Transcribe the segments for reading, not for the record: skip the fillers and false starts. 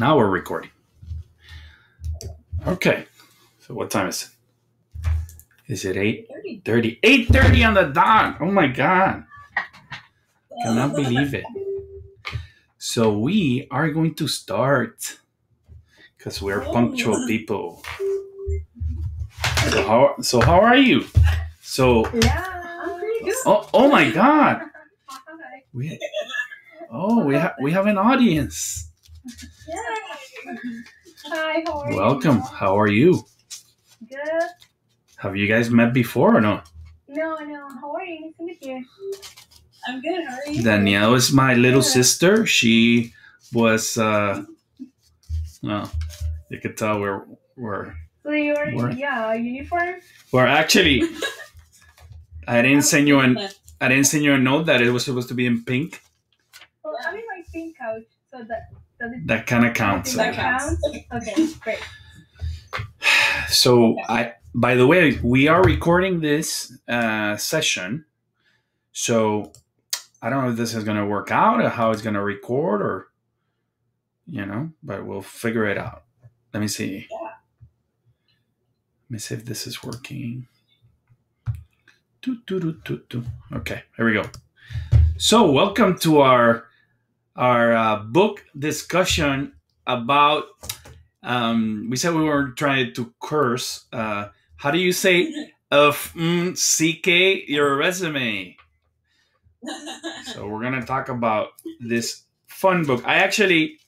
Now we're recording. Okay. So what time is it? Is it 8:30? 8:30 on the dot. Oh my God. Cannot believe it. So we are going to start because we're punctual people. So how are you? So I'm pretty good. oh my God. We have an audience. Hi, how are you? Welcome. How are you? Good. Have you guys met before or no? No. How are you? Nice to meet you. I'm good. How are you? Danielle is my little sister. She was well, you could tell we're So you're uniform? We're actually I didn't send you a note that it was supposed to be in pink. Well, I'm in my pink couch, so that kind of counts. That counts? Okay, great. So by the way, we are recording this session. So I don't know if this is going to work out or how it's going to record or, but we'll figure it out. Let me see. Let me see if this is working. Okay, here we go. So welcome to our book discussion about, we said we weren't trying to curse. How do you say, CK your resume? So we're going to talk about this fun book. I actually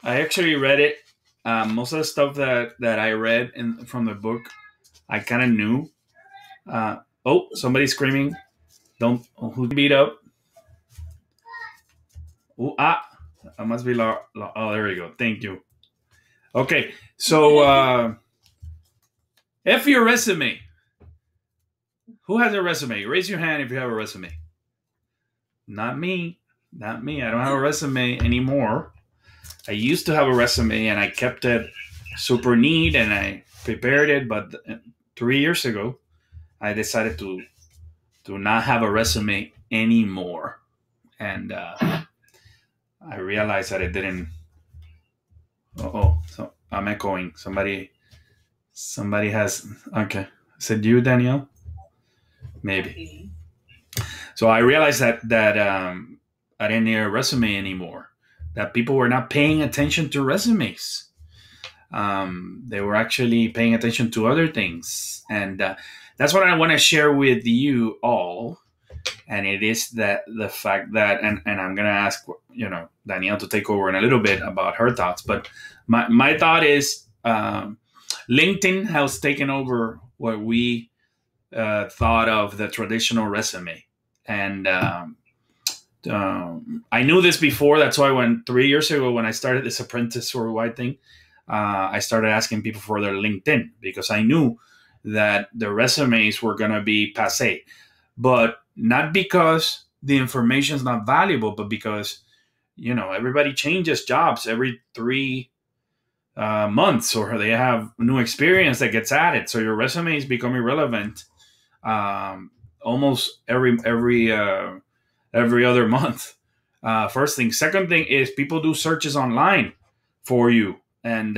read it. Most of the stuff that I read from the book, I kind of knew. Somebody's screaming. Who beat up? I must be there we go. Thank you. Okay, so F your resume. Who has a resume? Raise your hand if you have a resume. Not me. I don't have a resume anymore. I used to have a resume and I kept it super neat and I prepared it, but 3 years ago, I decided to not have a resume anymore. And I realized that it didn't. So I'm echoing. Somebody has. Okay. Is it you, Danielle? Maybe. So I realized that I didn't need a resume anymore. That people were not paying attention to resumes. They were actually paying attention to other things. And that's what I want to share with you all. And it is that the fact that, and I'm going to ask, Danielle to take over in a little bit about her thoughts. But my thought is LinkedIn has taken over what we thought of the traditional resume. And I knew this before. That's why 3 years ago, when I started this apprentice worldwide thing, I started asking people for their LinkedIn because I knew that the resumes were going to be passé. But not because the information is not valuable, but because, everybody changes jobs every 3 months, or they have new experience that gets added. So your resumes become irrelevant almost every other month. First thing. Second thing is people do searches online for you. And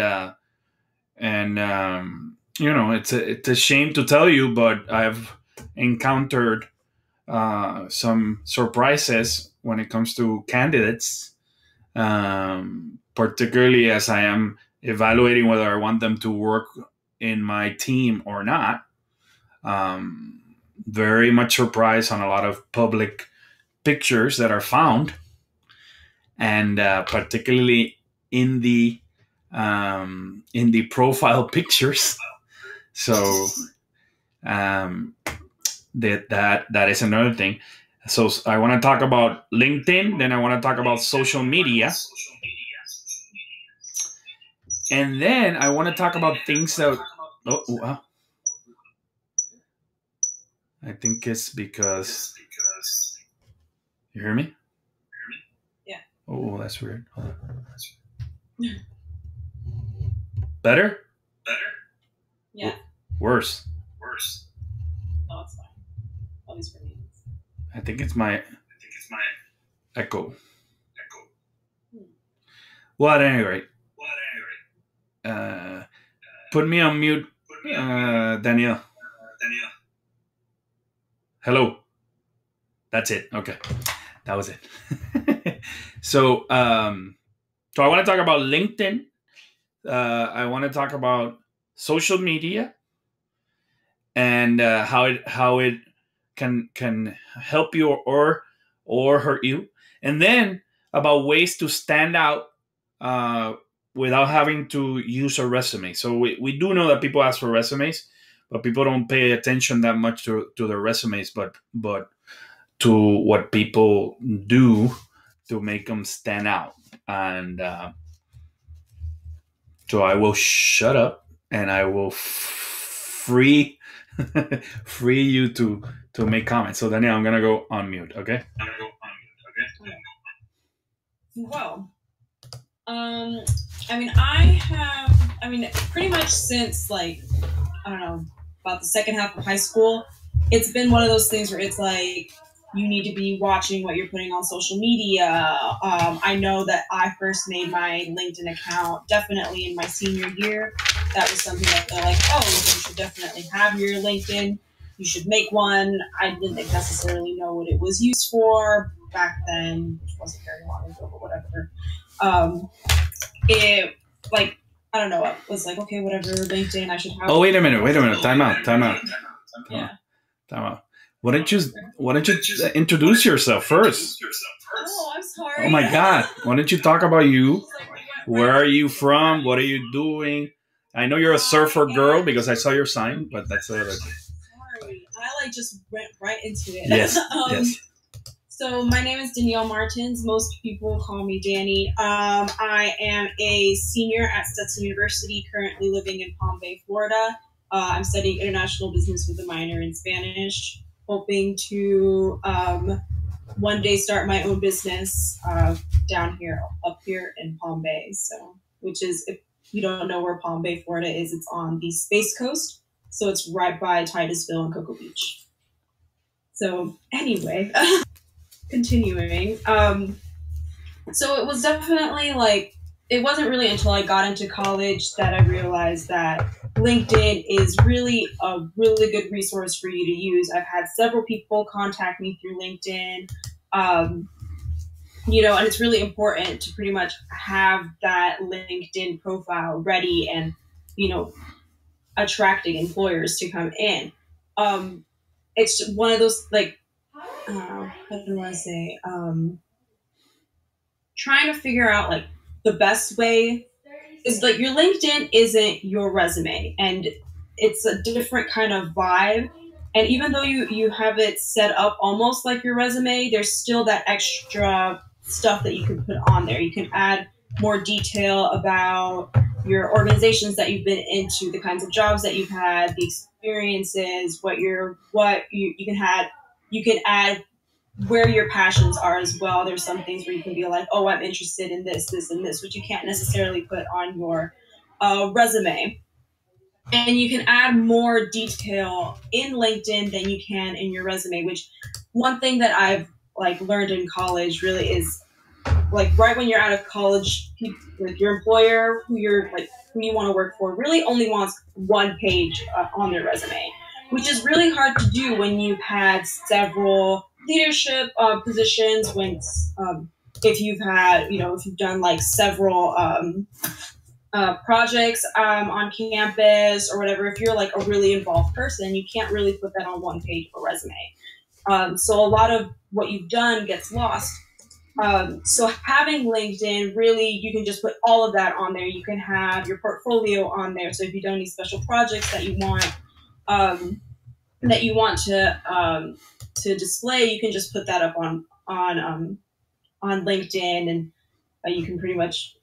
it's a shame to tell you, but I've encountered some surprises when it comes to candidates, particularly as I am evaluating whether I want them to work in my team or not. Very much surprised on a lot of public pictures that are found, and particularly in the profile pictures. So that is another thing. So I want to talk about LinkedIn, then I want to talk about social media, and then I want to talk about things that. I think it's because. You hear me? Yeah. Oh, that's weird. Hold on. Better? Yeah. Worse. No, it's fine. At least for me. I think it's my echo. Well, at any rate, put me on mute, Daniel. Hello. That's it. Okay, that was it. So I want to talk about LinkedIn. I want to talk about social media and how it can help you or hurt you, and then about ways to stand out without having to use a resume. So we do know that people ask for resumes, but people don't pay attention that much to their resumes, but to what people do to make them stand out. And so I will shut up and I will free you to make comments. So Daniel, I'm gonna go on mute. Okay. Well, pretty much since like, I don't know, about the second half of high school, it's been one of those things where it's like, you need to be watching what you're putting on social media. I know that I first made my LinkedIn account definitely in my senior year. That was something that they're like, oh, you should definitely have your LinkedIn. You should make one. I didn't necessarily know what it was used for back then. It wasn't very long ago, but whatever. It, like, I don't know. I was like, okay, whatever, LinkedIn, I should have. Oh, wait a minute. Time out. Yeah. Time out. Why don't you introduce yourself first? Oh, I'm sorry. Oh my God! Why don't you talk about you? Where are you from? What are you doing? I know you're a surfer girl because I saw your sign, but that's the other thing. Sorry, I just went right into it. Yes. Yes. So my name is Danielle Martins. Most people call me Danny. I am a senior at Stetson University, currently living in Palm Bay, Florida. I'm studying international business with a minor in Spanish, hoping to one day start my own business up here in Palm Bay. So, which is, if you don't know where Palm Bay, Florida is, it's on the Space Coast. So it's right by Titusville and Cocoa Beach. So anyway, continuing. So it was definitely like, it wasn't really until I got into college that I realized that LinkedIn is really a really good resource for you to use. I've had several people contact me through LinkedIn, and it's really important to pretty much have that LinkedIn profile ready and, attracting employers to come in. It's one of those, like, how do I say, trying to figure out, like, the best way is, like, your LinkedIn isn't your resume, and it's a different kind of vibe. And even though you have it set up almost like your resume, there's still that extra stuff that you can put on there. You can add more detail about your organizations that you've been into, the kinds of jobs that you've had, the experiences, you can add where your passions are as well. There's some things where you can be like, oh, I'm interested in this, this, and this, which you can't necessarily put on your resume. And you can add more detail in LinkedIn than you can in your resume, which one thing that I've learned in college really is, like, right when you're out of college, like, your employer, who you want to work for, really only wants one page on their resume, which is really hard to do when you've had several leadership positions, if you've done like several projects on campus or whatever. If you're like a really involved person, you can't really put that on one page of a resume. So a lot of what you've done gets lost. So having LinkedIn, really, you can just put all of that on there. You can have your portfolio on there. So if you've done any special projects that you want to display, you can just put that up on LinkedIn, and you can pretty much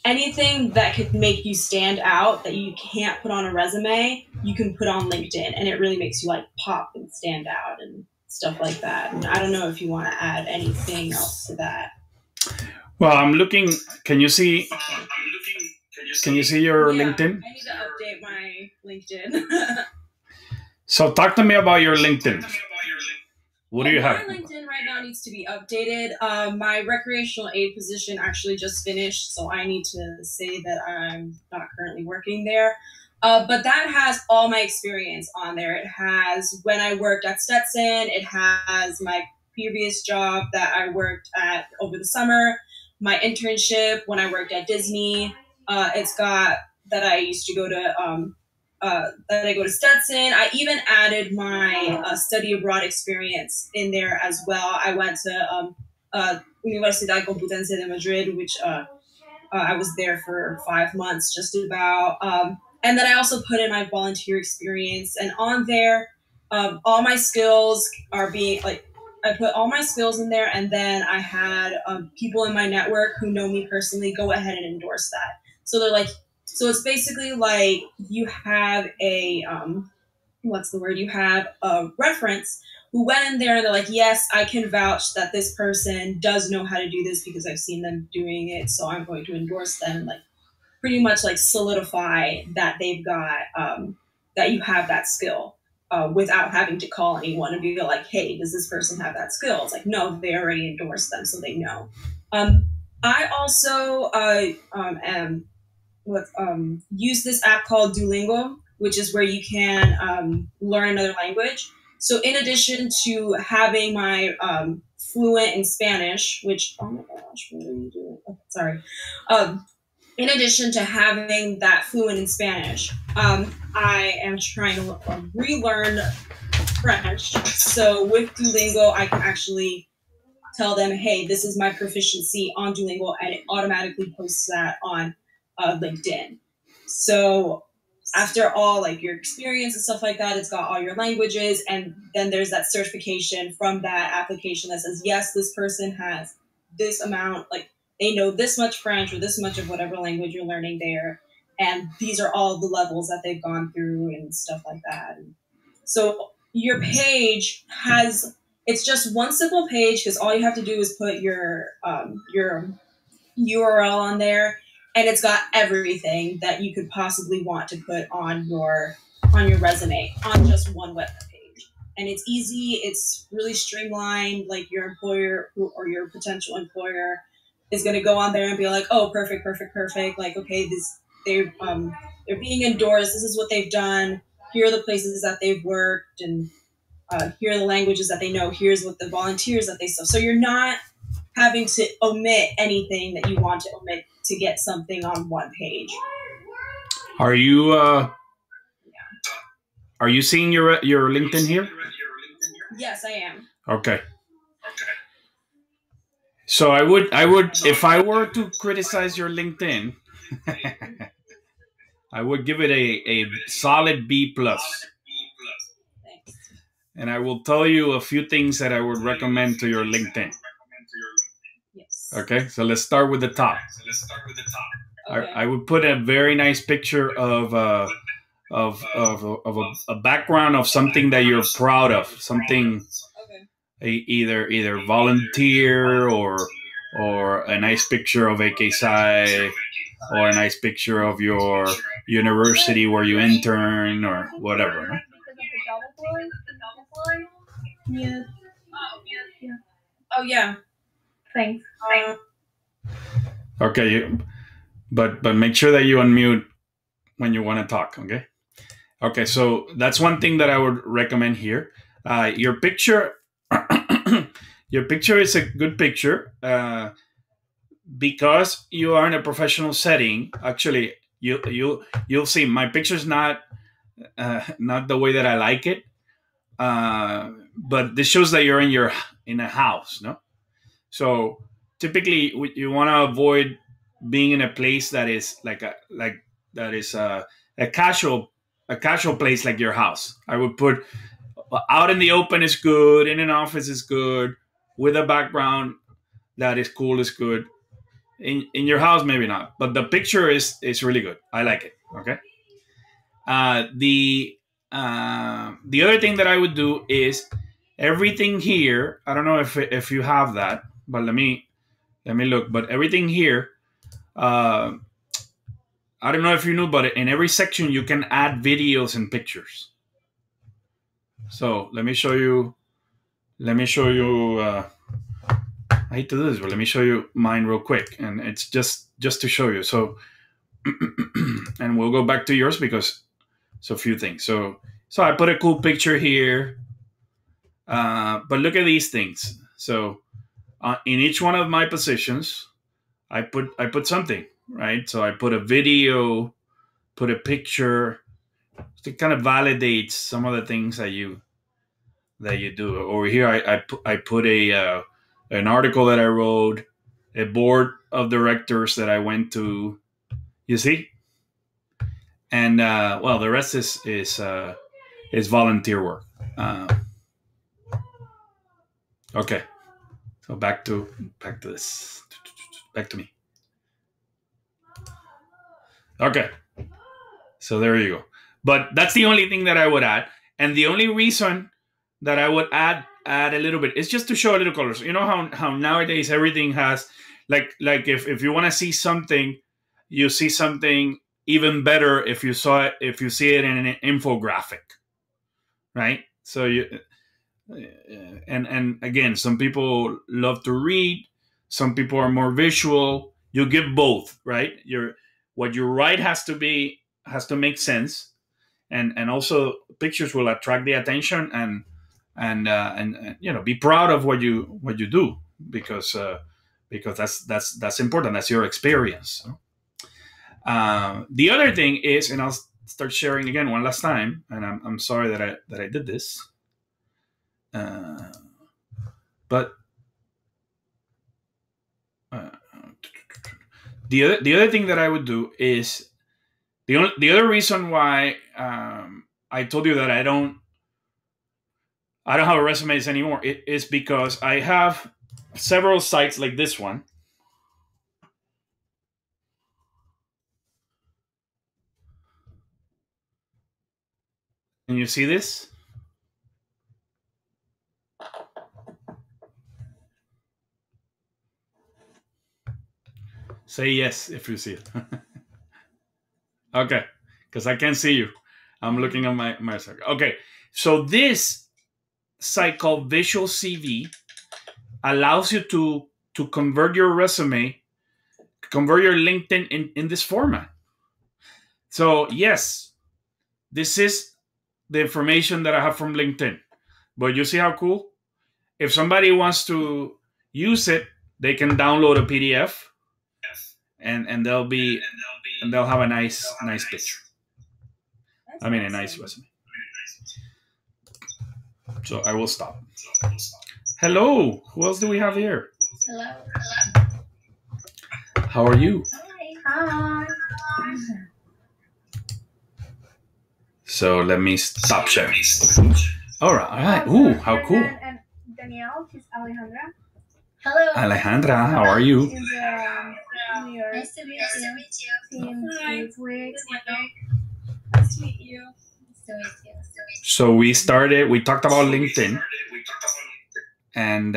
anything that could make you stand out that you can't put on a resume, you can put on LinkedIn, and it really makes you like pop and stand out and stuff like that. And I don't know if you want to add anything else to that. Well, I'm looking. Can you see? Can you see your LinkedIn? I need to update my LinkedIn. So talk to me about your LinkedIn. What do you My have? LinkedIn right now needs to be updated. My recreational aid position actually just finished, so I need to say that I'm not currently working there. But that has all my experience on there. It has when I worked at Stetson. It has my previous job that I worked at over the summer, my internship when I worked at Disney. It's got that I used to go to that I go to Stetson. I even added my study abroad experience in there as well. I went to Universidad Complutense de Madrid, which I was there for 5 months, just about. And then I also put in my volunteer experience, and on there, all my skills are being like. I put all my skills in there, and then I had people in my network who know me personally go ahead and endorse that. So they're like, so it's basically like you have a what's the word? You have a reference who went in there and they're like, yes, I can vouch that this person does know how to do this because I've seen them doing it. So I'm going to endorse them, like pretty much like solidify that they've got that you have that skill without having to call anyone and be like, hey, does this person have that skill? It's like, no, they already endorsed them, so they know. I also am use this app called Duolingo, which is where you can learn another language. So in addition to having my fluent in Spanish, which, oh my gosh, what are you doing? Oh, sorry. In addition to having that fluent in Spanish, I am trying to relearn French. So with Duolingo, I can actually tell them, hey, this is my proficiency on Duolingo, and it automatically posts that on LinkedIn. So after all like your experience and stuff like that, it's got all your languages, and then there's that certification from that application that says, yes, this person has this amount, like they know this much French or this much of whatever language you're learning there, and these are all the levels that they've gone through and stuff like that. And so your page has, it's just one simple page because all you have to do is put your URL on there, and it's got everything that you could possibly want to put on your resume on just one web page. And it's easy, it's really streamlined. Like your employer or your potential employer is going to go on there and be like, oh, perfect. Like, okay, they're being endorsed. This is what they've done. Here are the places that they've worked, and here are the languages that they know. Here's what the volunteers that they saw. So you're not having to omit anything that you want to omit to get something on one page. Are you seeing your LinkedIn here? Yes, I am. Okay. So I would if I were to criticize your LinkedIn, I would give it a solid B plus. Thanks. And I will tell you a few things that I would recommend to your LinkedIn. Yes. Okay, so let's start with the top. Okay. I would put a very nice picture of a background of something that you're proud of, something either volunteer or a nice picture of AKSI or a nice picture of your university where you intern or whatever. No? Yeah. Oh yeah. Thanks. Okay, but make sure that you unmute when you want to talk. Okay. So that's one thing that I would recommend here. Your picture, your picture is a good picture because you are in a professional setting. Actually, you'll see my picture's not the way that I like it. But this shows that you're in a house, no? So typically, you want to avoid being in a place that is a casual place like your house. I would put out in the open is good, in an office is good, with a background that is cool is good. In your house, maybe not, but the picture is really good. I like it. Okay. The other thing that I would do is everything here. I don't know if you have that, but let me look. But everything here, I don't know if you knew, but in every section you can add videos and pictures. So let me show you let me show you. I hate to do this, but let me show you mine real quick, and it's just to show you. So, and we'll go back to yours because it's a few things. So I put a cool picture here, but look at these things. So in each one of my positions, I put something, right? So I put a video, put a picture to kind of validate some of the things that you do. Over here, I put a an article that I wrote, a board of directors that I went to. You see, and well, the rest is volunteer work. Okay, so back to this. Back to me. Okay, so there you go. But that's the only thing that I would add, and the only reason that I would add a little bit is just to show a little colors. You know how nowadays everything has like if you want to see something, you see something even better if you see it in an infographic, right? So you and again, some people love to read, some people are more visual. You give both, right? What you write has to make sense, and also pictures will attract the attention and you know, be proud of what you do because that's important. That's your experience. The other thing is, and I'll start sharing again one last time, and I'm sorry that I did this, but the other thing that I would do is the other reason why I told you that I don't have resumes anymore. It is because I have several sites like this one. Can you see this? Say yes if you see it. Okay, because I can't see you. I'm looking at my site. Okay, so this site called Visual CV allows you to convert your resume, convert your LinkedIn in this format. So yes, this is the information that I have from LinkedIn. But you see how cool? If somebody wants to use it, they can download a PDF, and they'll have a nice picture. I mean, a nice resume. So I will stop. Hello. Who else do we have here? Hello. How are you? Hi. So let me stop sharing. All right. Ooh, how cool. And Danielle, she's Alejandra. Hello. Alejandra, how are you? She's New York. Nice to meet you. Since Hi. 6 weeks. Nice to meet you. So we talked about LinkedIn, and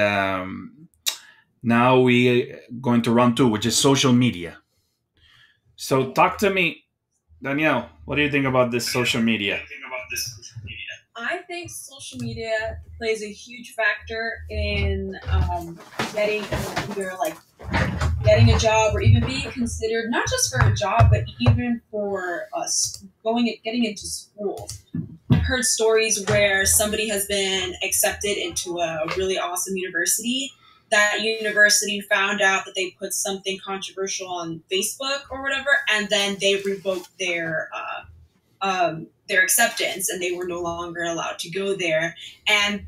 now we going to round 2, which is social media. So talk to me, Danielle. What do you think about this social media? I think social media plays a huge factor in getting either like getting a job or even being considered not just for a job but even for us getting into schools. I've heard stories where somebody has been accepted into a really awesome university. That university found out that they put something controversial on Facebook or whatever, and then they revoked their acceptance, and they were no longer allowed to go there. And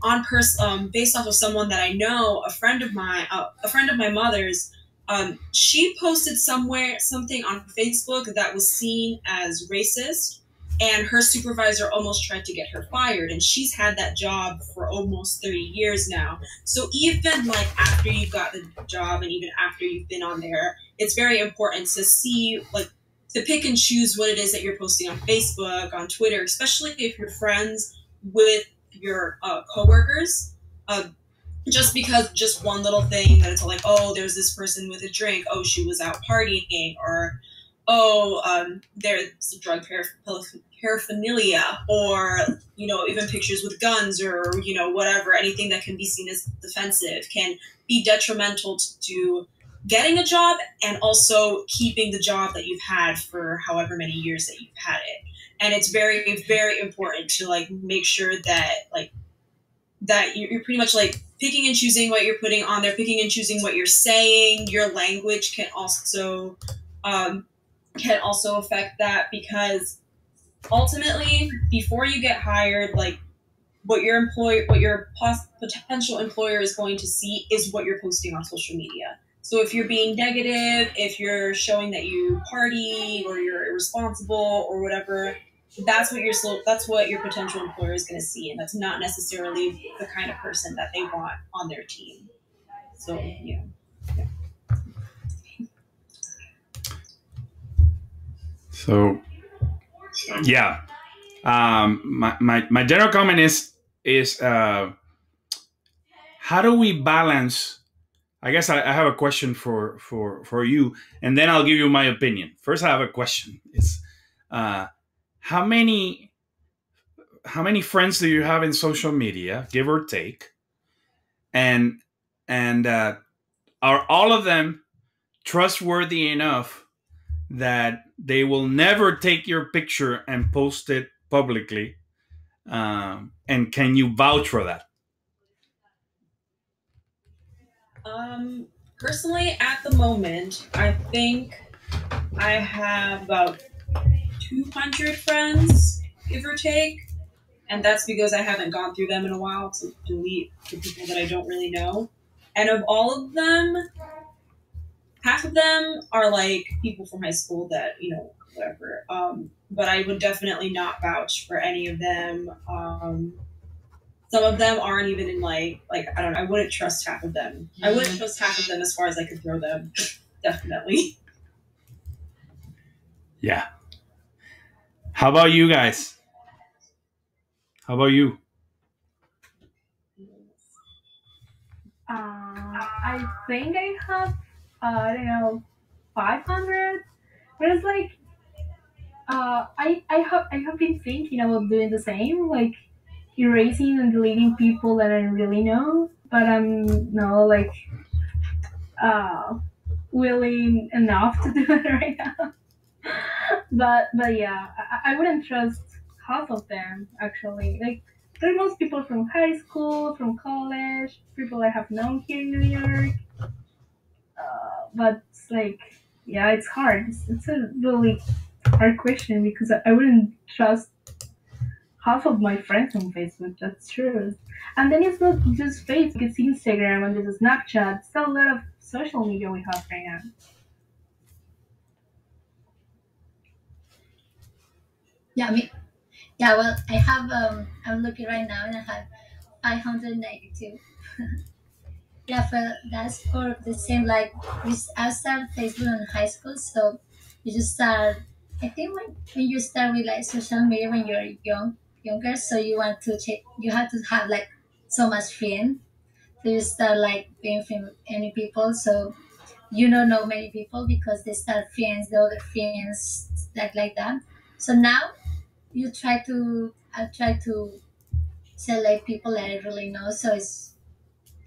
based off of someone that I know, a friend of my mother's, she posted something on Facebook that was seen as racist, and her supervisor almost tried to get her fired. And she's had that job for almost 30 years now. So even like after you've got the job and even after you've been on there, it's very important to see to pick and choose what it is that you're posting on Facebook, on Twitter, especially if you're friends with your coworkers. Just because just one little thing that it's like, oh, there's this person with a drink, oh, she was out partying, or there's drug paraphernalia, or even pictures with guns, or whatever, anything that can be seen as defensive can be detrimental to getting a job and also keeping the job that you've had for however many years that you've had it. And it's very, very important to make sure that you're pretty much picking and choosing what you're putting on there, picking and choosing what you're saying. Your language can also affect that, because ultimately, before you get hired, what your potential employer is going to see is what you're posting on social media. So if you're being negative, if you're showing that you party or you're irresponsible or whatever, that's what your potential employer is going to see, and that's not necessarily the kind of person that they want on their team. So yeah. So yeah, my general comment is how do we balance? I guess I have a question for you, and then I'll give you my opinion. First, I have a question. It's how many friends do you have in social media, give or take, and are all of them trustworthy enough that they will never take your picture and post it publicly? And can you vouch for that? Personally, at the moment, I think I have about 200 friends, give or take. And that's because I haven't gone through them in a while to delete the people that I don't really know. And of all of them, half of them are people from high school that, whatever. But I would definitely not vouch for any of them. Some of them aren't even in I don't know, I wouldn't trust half of them. I wouldn't trust half of them as far as I could throw them. Definitely. Yeah. How about you guys? How about you? I think I have, I don't know, 500. But it's I have been thinking about doing the same, erasing and deleting people that I really know, but I'm not uh, willing enough to do it right now. But yeah, I wouldn't trust half of them actually. They're most people from high school, from college, people I have known here in New York. But it's yeah, it's hard. It's a really hard question because I wouldn't trust half of my friends on Facebook. That's true. And then it's not just Facebook; it's Instagram and there's Snapchat. It's a lot of social media we have right now. Yeah, yeah. Well, I have. I'm looking right now, and I have 592. Yeah, but that's for the same. I started Facebook in high school, so you just start. I think when you start with social media when you're younger, so you want to check. You have to have so much friends. So you start being friends with any people. So you don't know many people because they start friends, the other friends, like that. So now I try to select people that I really know, so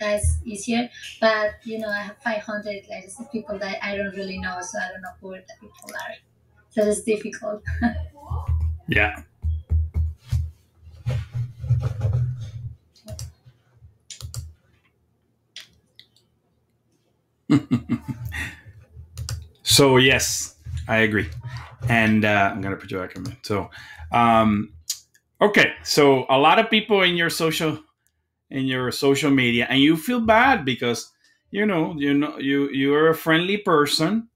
that's easier. But I have 500 people that I don't really know, so I don't know who the people are. So it's difficult. Yeah. So yes, I agree, and I'm gonna put you back in. So, okay, so a lot of people in your social media, and you feel bad because you're a friendly person,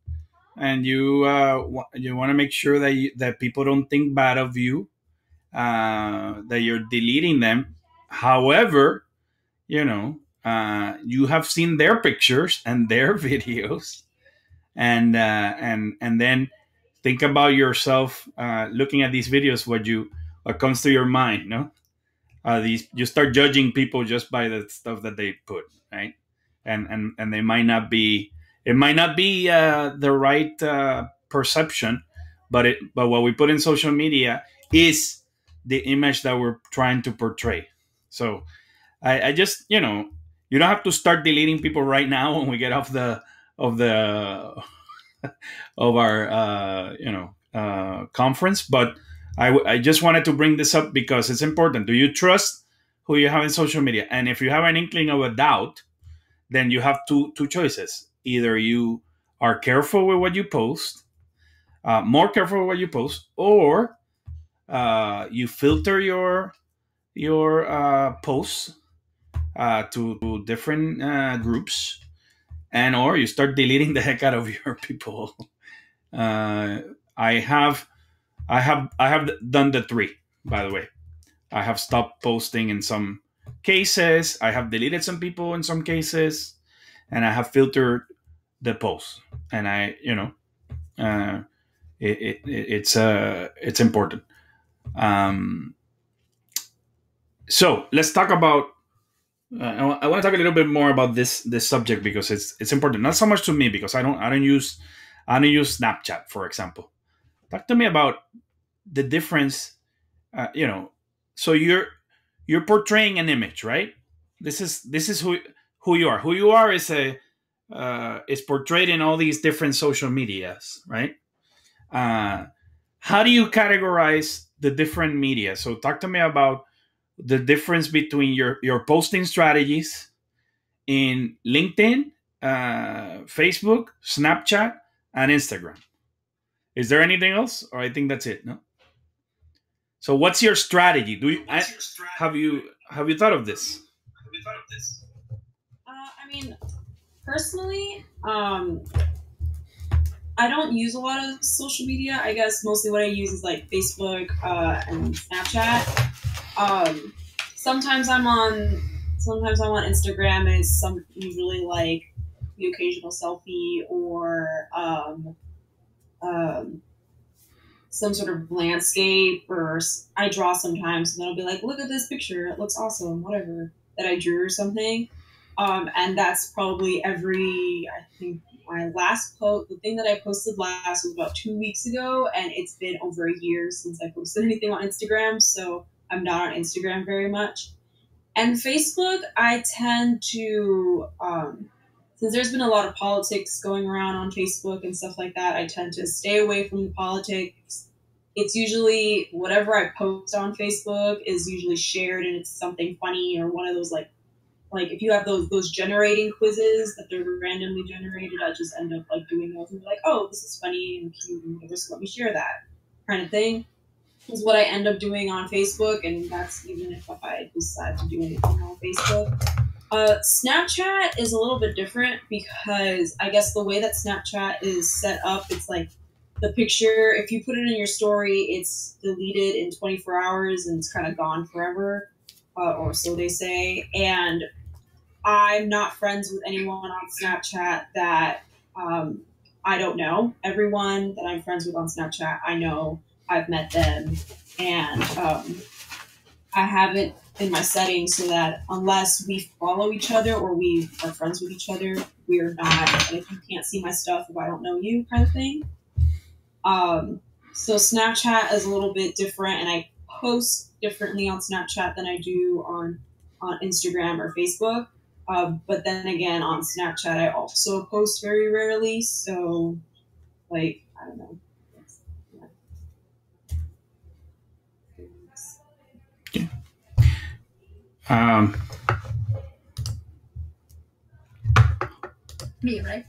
and you want to make sure that people don't think bad of you, that you're deleting them. However, you have seen their pictures and their videos, and then think about yourself looking at these videos. What comes to your mind? No, you start judging people just by the stuff that they put, right? And they might not be. It might not be the right perception, but what we put in social media is the image that we're trying to portray. So I just, you don't have to start deleting people right now when we get off of our conference, but I just wanted to bring this up because it's important. Do you trust who you have in social media? And if you have an inkling of a doubt, then you have two choices. Either you are careful with what you post, more careful with what you post, or you filter your posts to different groups, and or you start deleting the heck out of your people. I have done the three, by the way. I have stopped posting in some cases. I have deleted some people in some cases, and I have filtered the posts. And it's important. So let's talk about. I want to talk a little bit more about this subject because it's important. Not so much to me because I don't use Snapchat, for example. Talk to me about the difference. So you're portraying an image, right? This is who you are. Who you are is portrayed in all these different social medias, right? How do you categorize the different media? So talk to me about the difference between your posting strategies in LinkedIn, Facebook, Snapchat, and Instagram. Is there anything else, or I think that's it? No. So what's your strategy? Have you thought of this? I mean, personally, I don't use a lot of social media. I guess mostly what I use is like Facebook and Snapchat. Sometimes I'm on Instagram, and it's usually like the occasional selfie or some sort of landscape, or I draw sometimes, and then I'll be like, look at this picture, it looks awesome, whatever, that I drew or something. And that's probably I think my last post, the thing that I posted last was about 2 weeks ago, and it's been over a year since I posted anything on Instagram, so I'm not on Instagram very much. And Facebook, I tend to, since there's been a lot of politics going around on Facebook and stuff like that, I tend to stay away from the politics. It's usually whatever I post on Facebook is usually shared, and it's something funny or one of those like if you have those generating quizzes that they're randomly generated, I just end up like doing those and be like, oh, this is funny and cute and whatever, so let me share that kind of thing. Is what I end up doing on Facebook, and that's even if I decide to do anything on Facebook. Snapchat is a little bit different because I guess the way that Snapchat is set up, it's like the picture, if you put it in your story, it's deleted in 24 hours and it's kind of gone forever, or so they say. And I'm not friends with anyone on Snapchat that I don't know. Everyone that I'm friends with on Snapchat, I know. I've met them, and I have it in my settings so that unless we follow each other or we are friends with each other, we're not, and if you can't see my stuff if I don't know you, kind of thing. So Snapchat is a little bit different, and I post differently on Snapchat than I do on Instagram or Facebook. But then again, on Snapchat, I also post very rarely, so like, I don't know. Me, right?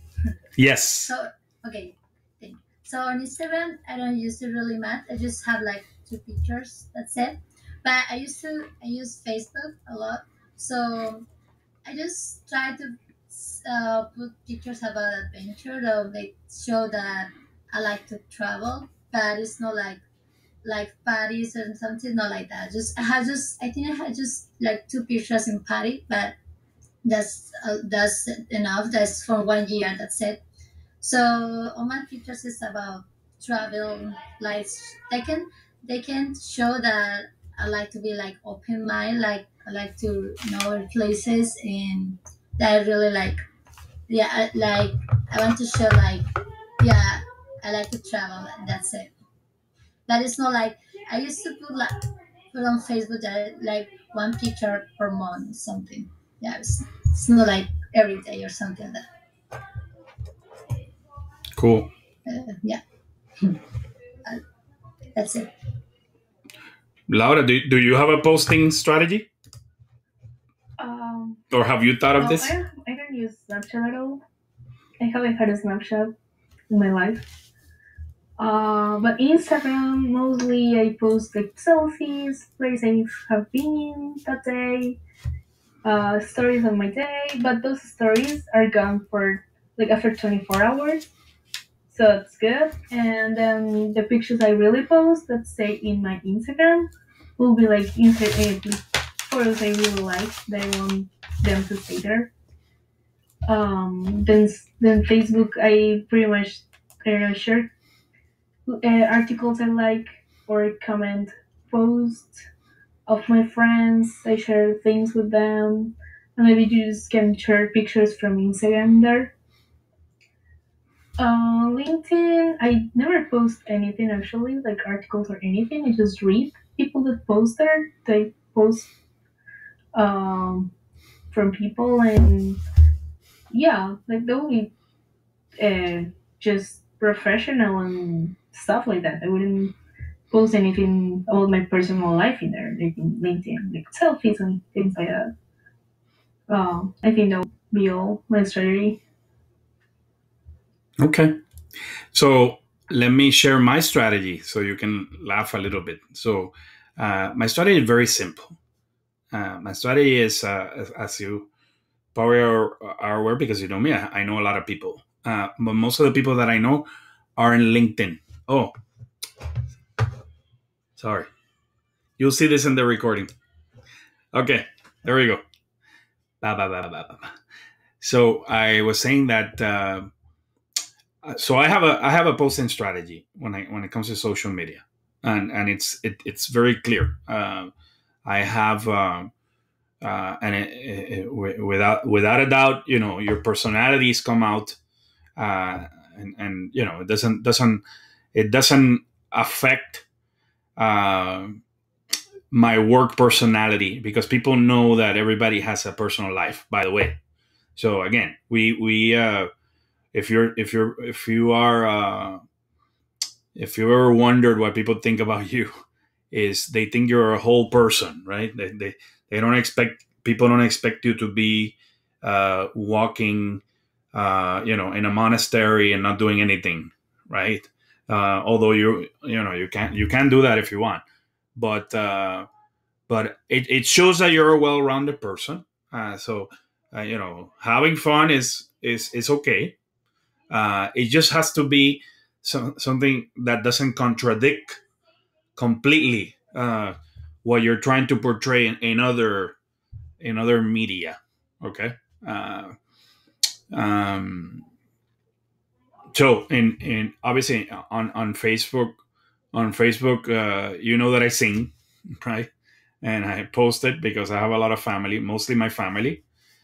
Yes. So, okay. Thank you. So on Instagram, I don't use it really much. I just have like 2 pictures. That's it. But I use Facebook a lot. So I just try to put pictures about adventure. Though they show that I like to travel, but it's not like Paris or something, not like that. I think I had just like 2 pictures in Paris, but that's enough. That's for 1 year. That's it. So all my pictures is about travel. Like they can show that I like to be like open mind. Like I like to know places, and that I really like. Yeah, I want to show like, yeah, I I like to travel. That's it. That is not like I used to put on Facebook that like one picture per month, something. Yeah, it's not like every day or something like Cool. that. Yeah, uh, that's it. Laura, do you have a posting strategy? Or have you thought of No, this? I don't use Snapchat at all. I haven't had a Snapchat in my life. But Instagram, mostly I post like selfies, places I have been that day, stories of my day, but those stories are gone for like after 24 hours. So it's good. And then the pictures I really post, let's say in my Instagram, will be like photos I really like that I want them to stay there. Then Facebook, I pretty much share articles I like or comment posts of my friends. I share things with them, and maybe you just can share pictures from Instagram there. LinkedIn, I never post anything actually, like articles or anything. I just read people that post there. They post um, from people, and yeah, like they'll be just professional and stuff like that. I wouldn't post anything about my personal life in there, like in LinkedIn, like selfies and things like that. I think that would be all my strategy. Okay. So let me share my strategy so you can laugh a little bit. So my strategy is very simple. My strategy is, as you probably are aware, because you know me, I know a lot of people. But most of the people that I know are in LinkedIn. Oh, sorry. You'll see this in the recording. Okay, there we go. Ba, ba, ba, ba, ba, ba. So I was saying that. So I have a posting strategy when it comes to social media, and it's very clear. I have and without a doubt, you know, your personalities come out, and you know, it doesn't affect uh, my work personality, because people know that everybody has a personal life. By the way, so again, we if you are if you ever wondered what people think about you, is they think you're a whole person, right? They don't expect, people don't expect you to be walking you know, in a monastery and not doing anything, right? Although you know, you can do that if you want, but it shows that you're a well-rounded person. So you know, having fun is okay. It just has to be something that doesn't contradict completely what you're trying to portray in other media. Okay. Uh, um, so in obviously on Facebook, you know that I sing, right? And I post it because I have a lot of family, mostly my family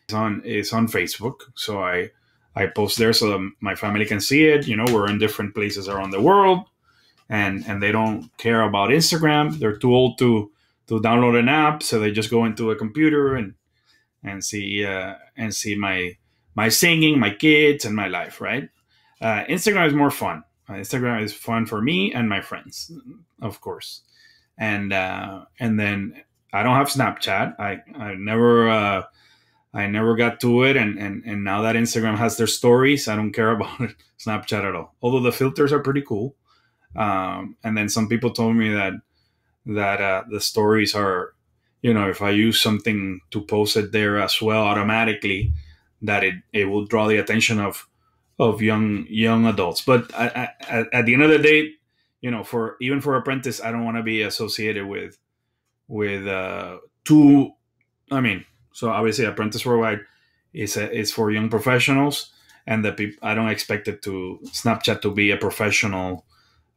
is on Facebook. So I post there so that my family can see it. You know, we're in different places around the world, and they don't care about Instagram. They're too old to download an app, so they just go into a computer and see my singing, my kids, and my life. Right? Instagram is more fun. Instagram is fun for me and my friends, of course. And then I don't have Snapchat. I never got to it, and now that Instagram has their stories, I don't care about Snapchat at all. Although the filters are pretty cool. And then some people told me that the stories are, you know, if I use something to post it there as well automatically, that it will draw the attention of young adults. But at the end of the day, you know, for even for Apprentice, I don't want to be associated with too. I mean, so obviously Apprentice Worldwide is for young professionals, and I don't expect it to Snapchat to be a professional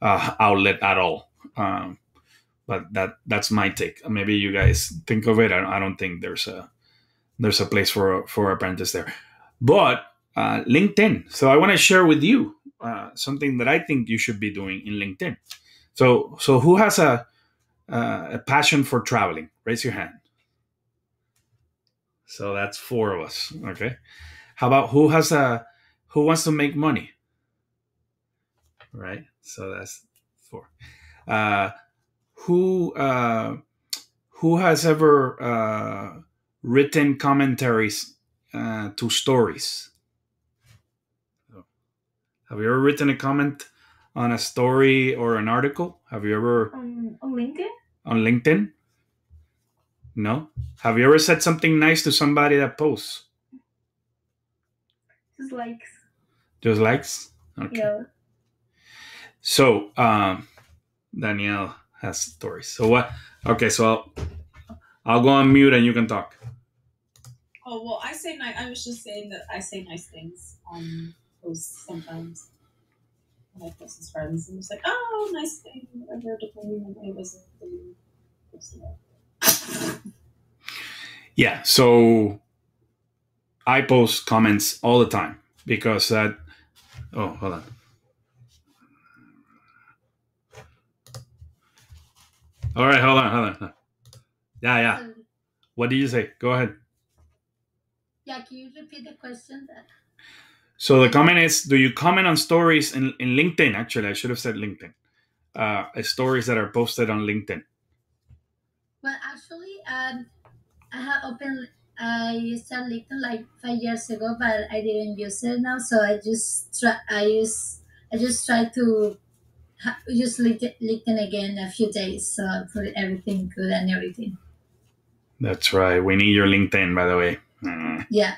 outlet at all. But that's my take. Maybe you guys think of it. I don't think there's a place for Apprentice there. But LinkedIn. So I want to share with you something that I think you should be doing in LinkedIn. So who has a passion for traveling? Raise your hand. So that's 4 of us. Okay. How about who wants to make money? Right. So that's 4. Who has ever written commentaries to stories? Have you ever written a comment on a story or an article? Have you ever On LinkedIn? On LinkedIn? No. Have you ever said something nice to somebody that posts? Just likes. Just likes? Okay. Yeah. So Danielle has stories. So what? Okay, so I'll go on mute and you can talk. Oh well, I was just saying that I say nice things on posts sometimes. When I post with friends, and it's like, oh, nice thing, whatever. Depending on what it was. Yeah. So I post comments all the time because that. Oh, hold on. All right, hold on. Yeah. What did you say? Go ahead. Yeah, can you repeat the question? So the comment is, do you comment on stories in LinkedIn? Actually, I should have said LinkedIn. Stories that are posted on LinkedIn. Well, actually, I started LinkedIn like 5 years ago, but I didn't use it now. So I just try to use LinkedIn again a few days. So I put everything good and everything. That's right. We need your LinkedIn, by the way. Yeah.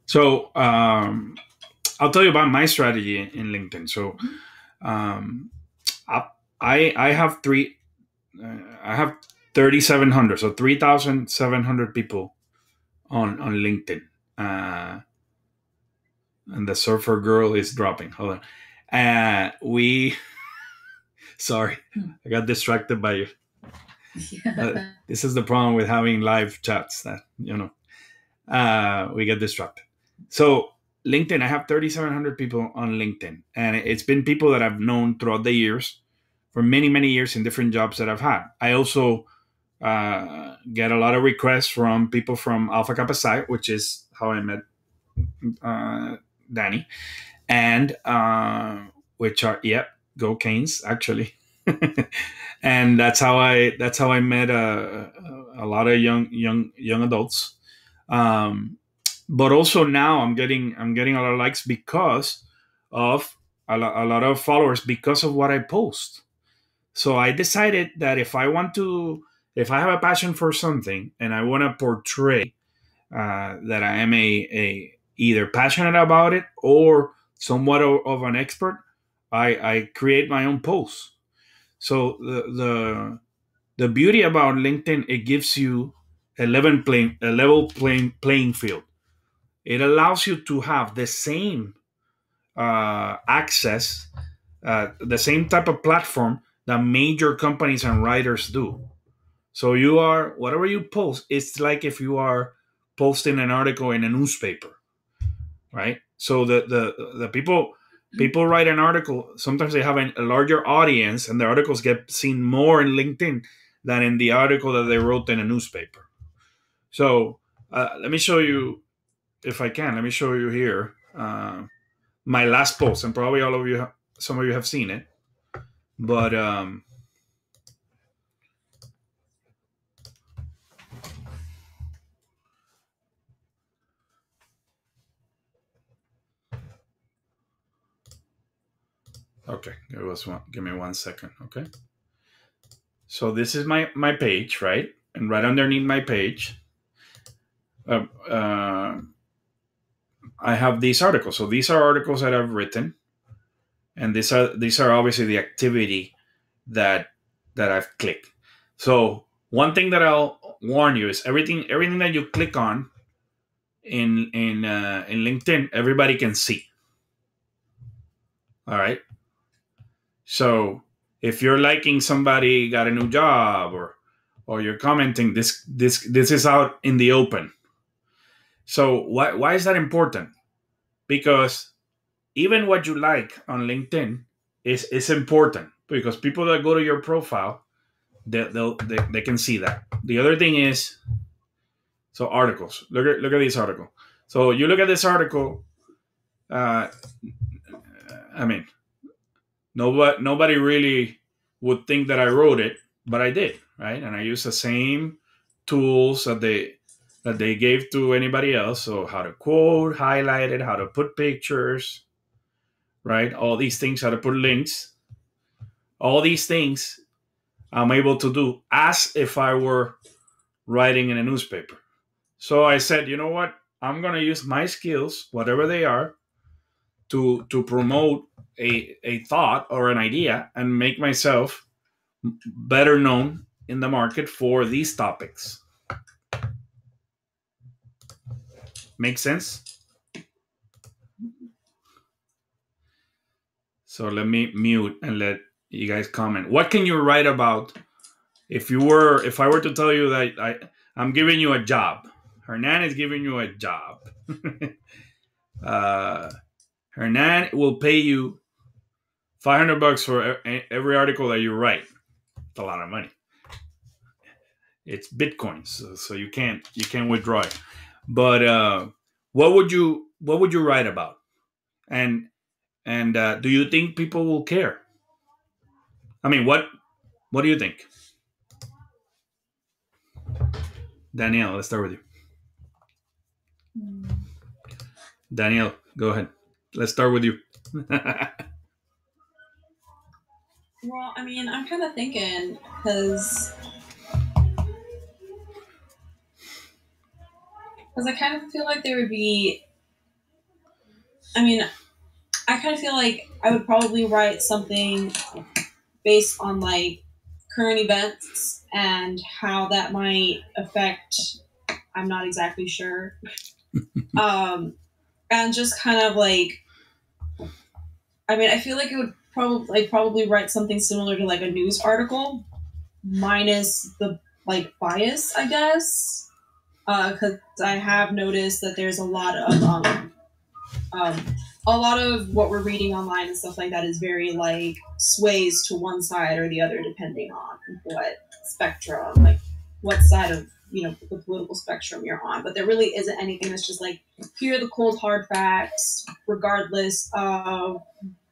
So I'll tell you about my strategy in LinkedIn. So I have 3,700, so 3,700 people on LinkedIn. And the surfer girl is dropping. Hold on. Sorry, I got distracted by you. Yeah. This is the problem with having live chats that, we get distracted. So LinkedIn, I have 3,700 people on LinkedIn, and it's been people that I've known throughout the years for many, many years in different jobs that I've had. I also get a lot of requests from people from Alpha Kappa Psi, which is how I met Danny, and which are go Canes actually. And that's how I met a lot of young adults. But also now I'm getting a lot of likes because of a lot of followers because of what I post. So I decided that if I have a passion for something and I want to portray that I am either passionate about it or somewhat of an expert, I create my own posts. So the beauty about LinkedIn, it gives you a level playing field. It allows you to have the same access, the same type of platform that major companies and writers do. So whatever you post, it's like if you are posting an article in a newspaper, right? So the people write an article. Sometimes they have a larger audience, and the articles get seen more in LinkedIn than in the article that they wrote in a newspaper. So let me show you, if I can. Let me show you here my last post, and probably some of you have seen it, but okay, give me 1 second. Okay, so this is my page, right? And right underneath my page, I have these articles. So these are articles that I've written, and these are obviously the activity that I've clicked. So one thing that I'll warn you is everything that you click on in LinkedIn, everybody can see. All right. So if you're liking somebody got a new job, or you're commenting, this is out in the open. So why is that important? Because even what you like on LinkedIn is important, because people that go to your profile, they can see that. The other thing is, so articles. Look at this article. So you look at this article. I mean, nobody really would think that I wrote it, but I did, right? And I use the same tools that they gave to anybody else. So how to quote, highlight it, how to put pictures, right? All these things, how to put links. All these things I'm able to do as if I were writing in a newspaper. So I said, you know what? I'm going to use my skills, whatever they are, to promote a thought or an idea and make myself better known in the market for these topics. Make sense? So let me mute and let you guys comment. What can you write about if I were to tell you that I'm giving you a job? Hernan is giving you a job. Hernan will pay you $500 for every article that you write. It's a lot of money. It's Bitcoins, so you can't withdraw it. But what would you write about? And do you think people will care? I mean, what do you think? Danielle, let's start with you. Danielle, go ahead. Let's start with you. Well, I mean, I'm kind of thinking because I kind of feel like there would be. I mean, I kind of feel like I would probably write something based on like current events and how that might affect. I'm not exactly sure. And just kind of like, I mean, I feel like it would probably write something similar to like a news article, minus the like bias, I guess, because I have noticed that there's a lot of what we're reading online and stuff like that is very like sways to one side or the other depending on what spectrum, like what side of the political spectrum you're on. But there really isn't anything that's just like, here are the cold hard facts, regardless of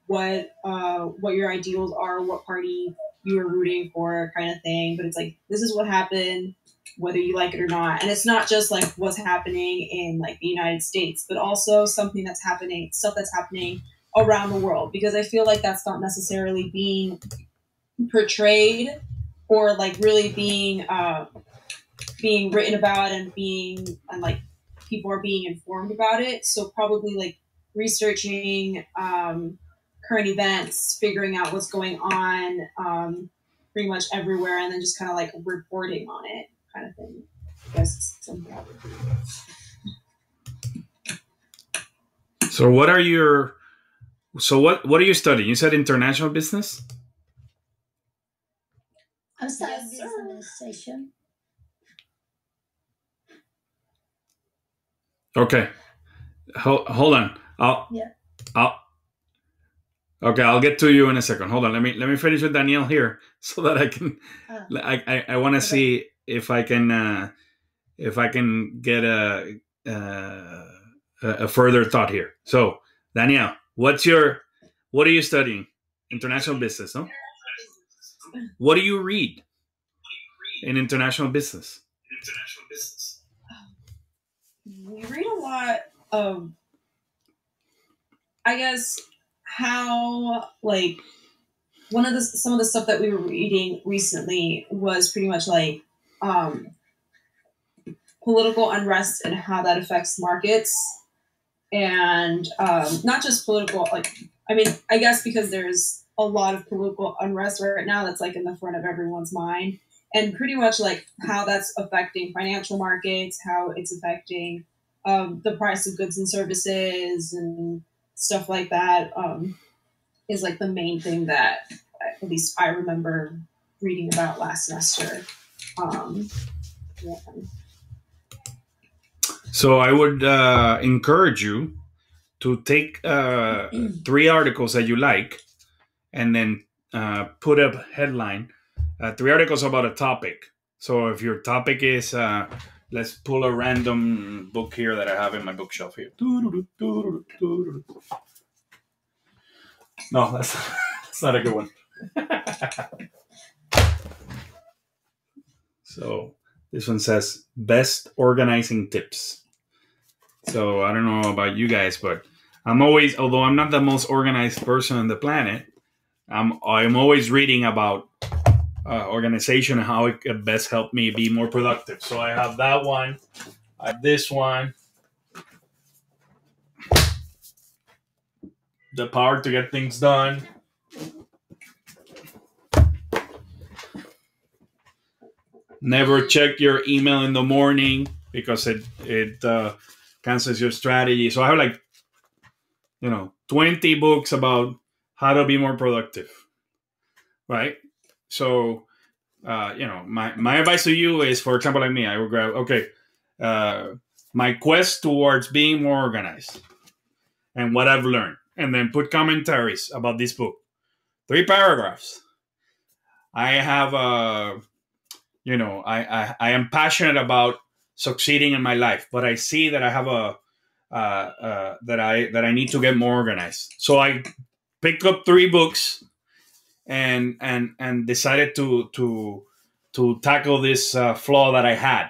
what your ideals are, what party you are rooting for, kind of thing. But it's like, this is what happened, whether you like it or not. And it's not just like what's happening in like the United States, but also stuff that's happening around the world, because I feel like that's not necessarily being portrayed or like really being written about and like people are being informed about it. So probably like researching current events, figuring out what's going on pretty much everywhere, and then just kind of like reporting on it, kind of thing. I guess something I would do. So what are you studying? You said international business? I'm studying business administration. Okay. Hold on. I'll get to you in a second. Hold on. Let me finish with Danielle here so that I can. I want to see if I can get a further thought here. So Danielle, what are you studying? International business, no? What do you read in international business? We read a lot of, I guess, how like some of the stuff that we were reading recently was pretty much like political unrest and how that affects markets, and not just political, like, I mean, I guess because there's a lot of political unrest right now that's like in the front of everyone's mind, and pretty much like how that's affecting financial markets, how it's affecting the price of goods and services and stuff like that, is like the main thing that at least I remember reading about last semester. So I would encourage you to take 3 articles that you like, and then put a headline, 3 articles about a topic. So if your topic is, let's pull a random book here that I have in my bookshelf here. No, that's not a good one. So this one says best organizing tips. So I don't know about you guys, but I'm always, although I'm not the most organized person on the planet, I'm always reading about organization and how it could best help me be more productive. So I have that one, I have this one, The Power to Get Things Done. Never check your email in the morning because it cancels your strategy. So I have like 20 books about how to be more productive, right? So my advice to you is, for example, like me, I would grab my quest towards being more organized and what I've learned, and then put commentaries about this book. 3 paragraphs. I have I am passionate about succeeding in my life, but I see that I have that I need to get more organized. So I picked up 3 books and decided to tackle this flaw that I had,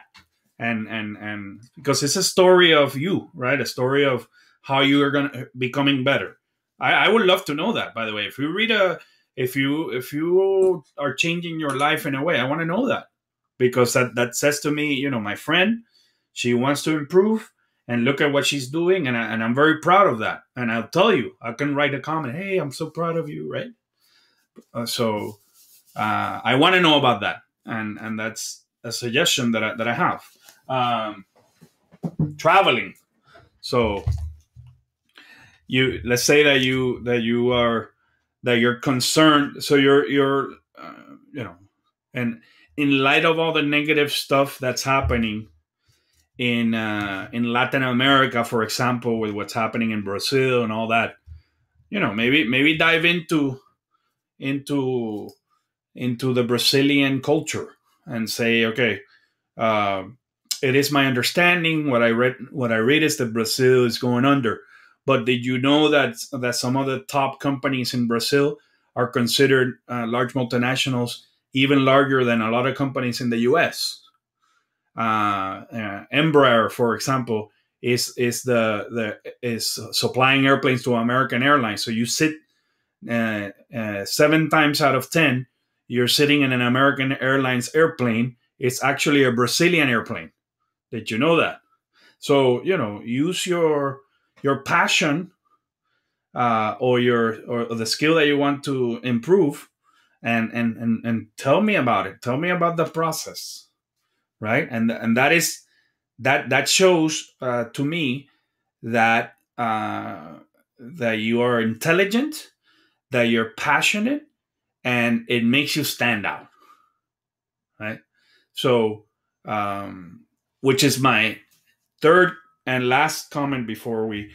and because it's a story of you, right? A story of how you are becoming better. I would love to know that, by the way. If you read if you are changing your life in a way, I want to know that, because that says to me, my friend, she wants to improve, and look at what she's doing, and I'm very proud of that. And I'll tell you, I can write a comment, hey, I'm so proud of you, right? So I want to know about that, and that's a suggestion that I have. Traveling. So let's say that you're concerned. So you're and in light of all the negative stuff that's happening in Latin America, for example, with what's happening in Brazil and all that, maybe dive into the Brazilian culture and say, okay, it is my understanding, what I read is that Brazil is going under. But did you know that some of the top companies in Brazil are considered large multinationals, even larger than a lot of companies in the U.S.? Embraer, for example, is supplying airplanes to American Airlines. So you sit 7 times out of 10, you're sitting in an American Airlines airplane. It's actually a Brazilian airplane. Did you know that? So use your passion or the skill that you want to improve, and tell me about it. Tell me about the process, right? And that shows to me that that you are intelligent, that you're passionate, and it makes you stand out, right? So, which is my third and last comment before we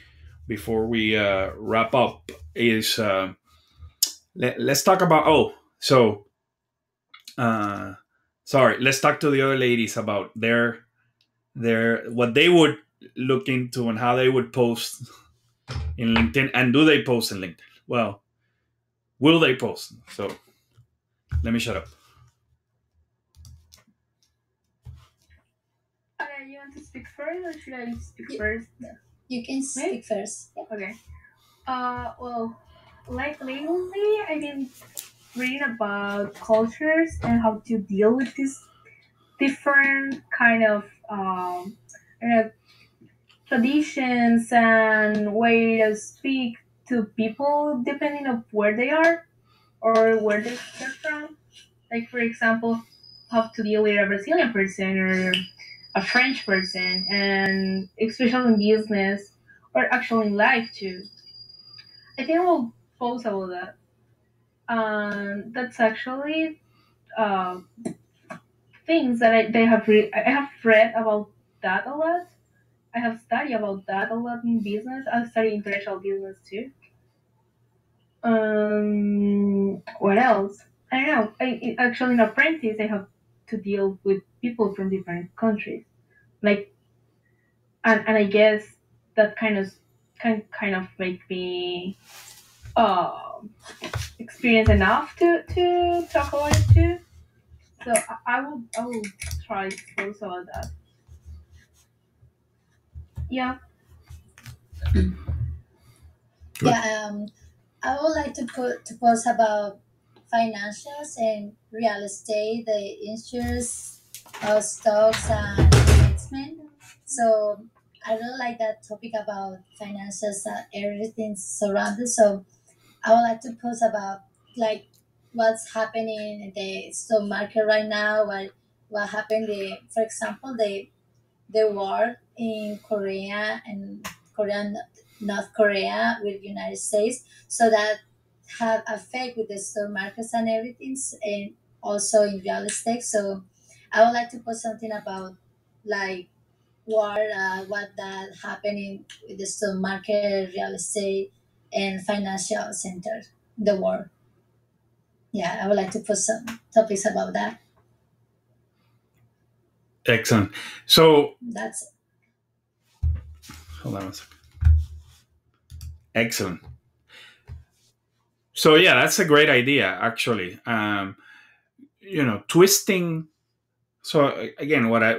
wrap up, is let's talk about sorry, let's talk to the other ladies about their what they would look into and how they would post in LinkedIn, and do they post in LinkedIn? Well, will they post? So let me shut up. You want to speak first, or should I speak first? You can speak first. Yeah. Okay. Well, like lately, I've been reading about cultures and how to deal with these different kind of traditions and way to speak to people depending on where they are or where they're from. Like, for example, how to deal with a Brazilian person or a French person, and especially in business or actually in life too. I think I will post about that. That's actually uh, things that I have read about that a lot, I have studied about that a lot in business. I studied international business too. What else? I don't know. Actually, in apprentice, I have to deal with people from different countries. Like, and I guess that kind of make me experience enough to talk about it too. So I will try to post about that. Yeah. Yeah, I would like to post about financials and real estate, the insurance, stocks and investment. So I really like that topic about finances. Everything surrounded. So I would like to post about like what's happening in the stock market right now. What happened? For example, the war in Korea and Korea, North Korea with United States, so that have effect with the stock markets and everything, and also in real estate. So I would like to put something about like war, what that happening with the stock market, real estate, and financial center, the war. Yeah, I would like to put some topics about that. Excellent. So That's hold on a second. Excellent. So yeah, that's a great idea, actually. Twisting. So again, what I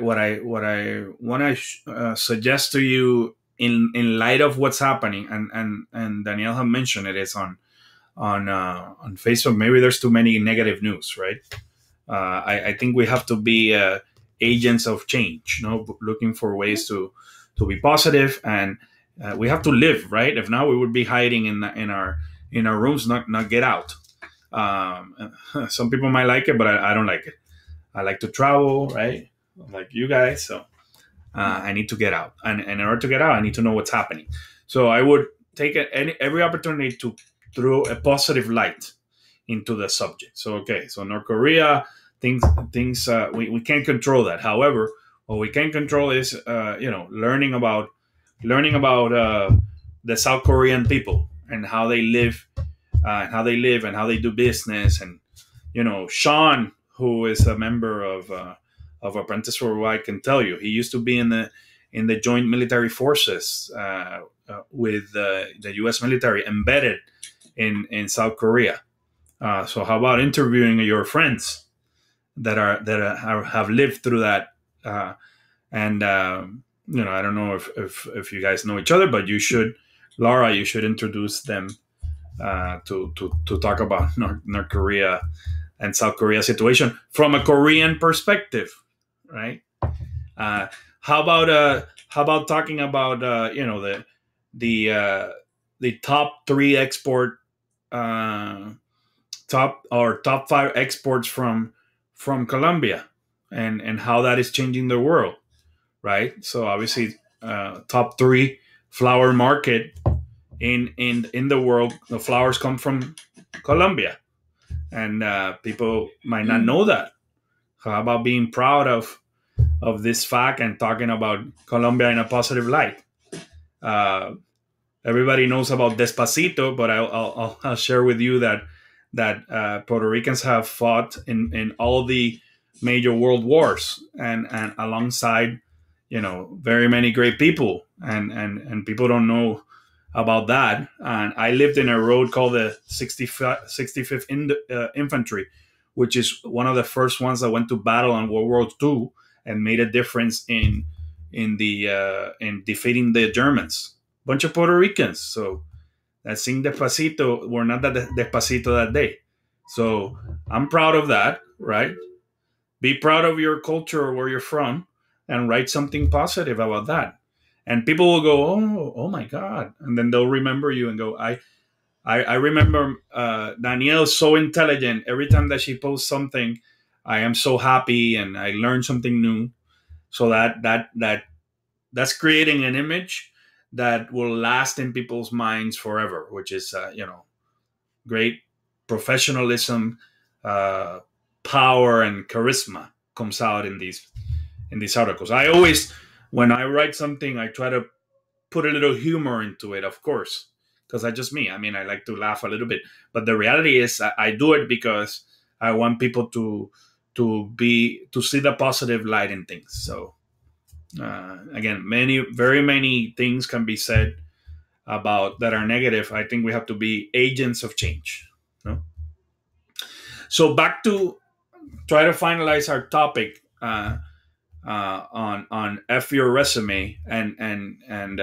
want to suggest to you in light of what's happening, and Danielle have mentioned it, is on Facebook. Maybe there's too many negative news, right? I think we have to be agents of change, looking for ways to be positive, and we have to live, right? If not, we would be hiding in our rooms, not get out. Some people might like it, but I don't like it. I like to travel, right? Like you guys. So I need to get out. And in order to get out, I need to know what's happening. So I would take every opportunity to throw a positive light into the subject. So, okay. So North Korea, things we can't control that. However, what we can control is, learning about the South Korean people and how they live, and how they do business. And, Sean, who is a member of Apprentice Worldwide, can tell you he used to be in the joint military forces with the U.S. military embedded in South Korea. So how about interviewing your friends that have lived through that? And I don't know if you guys know each other, but you should, Laura, you should introduce them to talk about North Korea and South Korea situation from a Korean perspective, right? How about talking about the top three export top five exports from Colombia, and how that is changing the world, right? So obviously, top three flower market in the world, the flowers come from Colombia, and people might not know that. How about being proud of this fact and talking about Colombia in a positive light? Everybody knows about Despacito, but I'll share with you that Puerto Ricans have fought in all the major world wars, and alongside very many great people, and people don't know about that. And I lived in a road called the 65th Infantry, which is one of the first ones that went to battle on World War II and made a difference in defeating the Germans. Bunch of Puerto Ricans. So that sing Despacito were not that Despacito that day. So I'm proud of that, right? Be proud of your culture or where you're from, and write something positive about that. And people will go, oh my God. And then they'll remember you and go, I remember Danielle is so intelligent. Every time that she posts something, I am so happy and I learn something new. So that's creating an image that will last in people's minds forever, which is great professionalism, power, and charisma comes out in these articles. I always when I write something, I try to put a little humor into it, of course, because that's just me. I mean, I like to laugh a little bit, but the reality is, I do it because I want people to see the positive light in things. So again, very many things can be said about that are negative. I think we have to be agents of change. No? So back to try to finalize our topic on F your resume and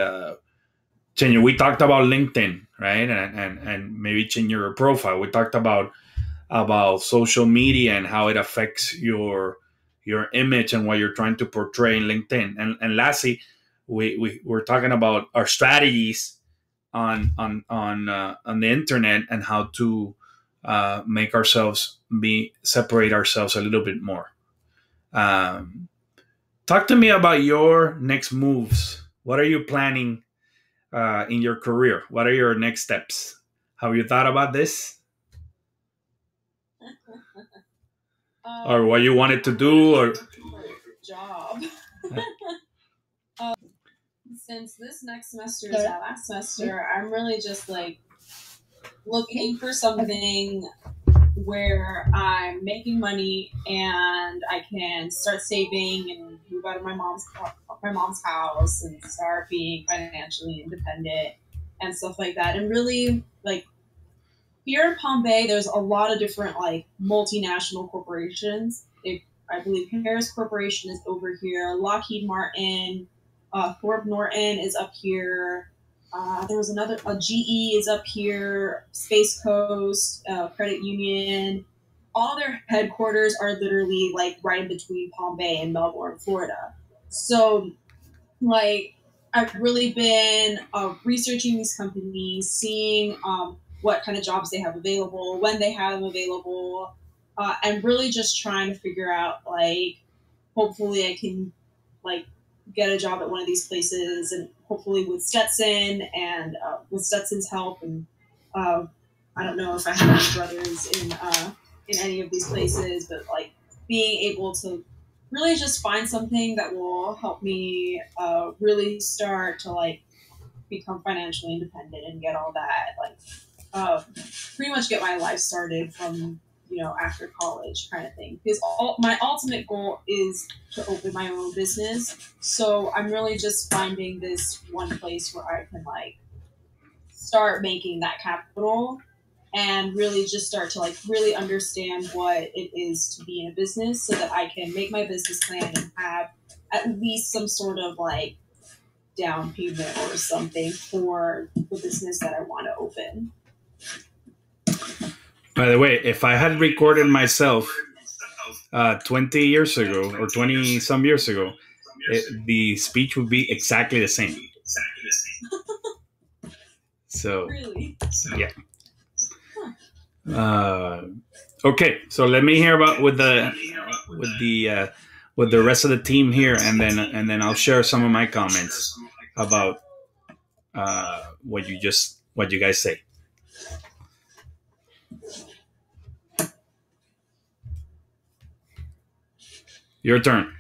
change. We talked about LinkedIn, right? And maybe change your profile. We talked about social media and how it affects your image and what you're trying to portray in LinkedIn. And lastly, we're talking about our strategies on the internet and how to make ourselves separate ourselves a little bit more. Talk to me about your next moves. What are you planning in your career? What are your next steps? Have you thought about this? Or what you wanted to do, or job. Since this next semester is my last semester, I'm really just like looking for something where I'm making money and I can start saving and move out of my mom's house and start being financially independent and stuff like that. And really, like, here in Palm Bay, there's a lot of different like multinational corporations. I believe Harris Corporation is over here, Lockheed Martin, Thorpe Norton is up here. There was another, GE is up here, Space Coast, Credit Union. All their headquarters are literally like right in between Palm Bay and Melbourne, Florida. So, like, I've really been researching these companies, seeing what kind of jobs they have available, when they have them available, and really just trying to figure out, like, hopefully I can, like, get a job at one of these places, and hopefully with Stetson and with Stetson's help. And I don't know if I have any brothers in any of these places, but like being able to really just find something that will help me really start to like become financially independent and get all that, like pretty much get my life started from after college kind of thing. Because my ultimate goal is to open my own business. So I'm really just finding this one place where I can like start making that capital and really just start to like really understand what it is to be in a business so that I can make my business plan and have at least some sort of like down payment or something for the business that I want to open. By the way, if I had recorded myself 20 years ago or 20 some years ago, the speech would be exactly the same. So, really? Yeah. Okay, so let me hear about with the rest of the team here, and then I'll share some of my comments about what you guys say. Your turn.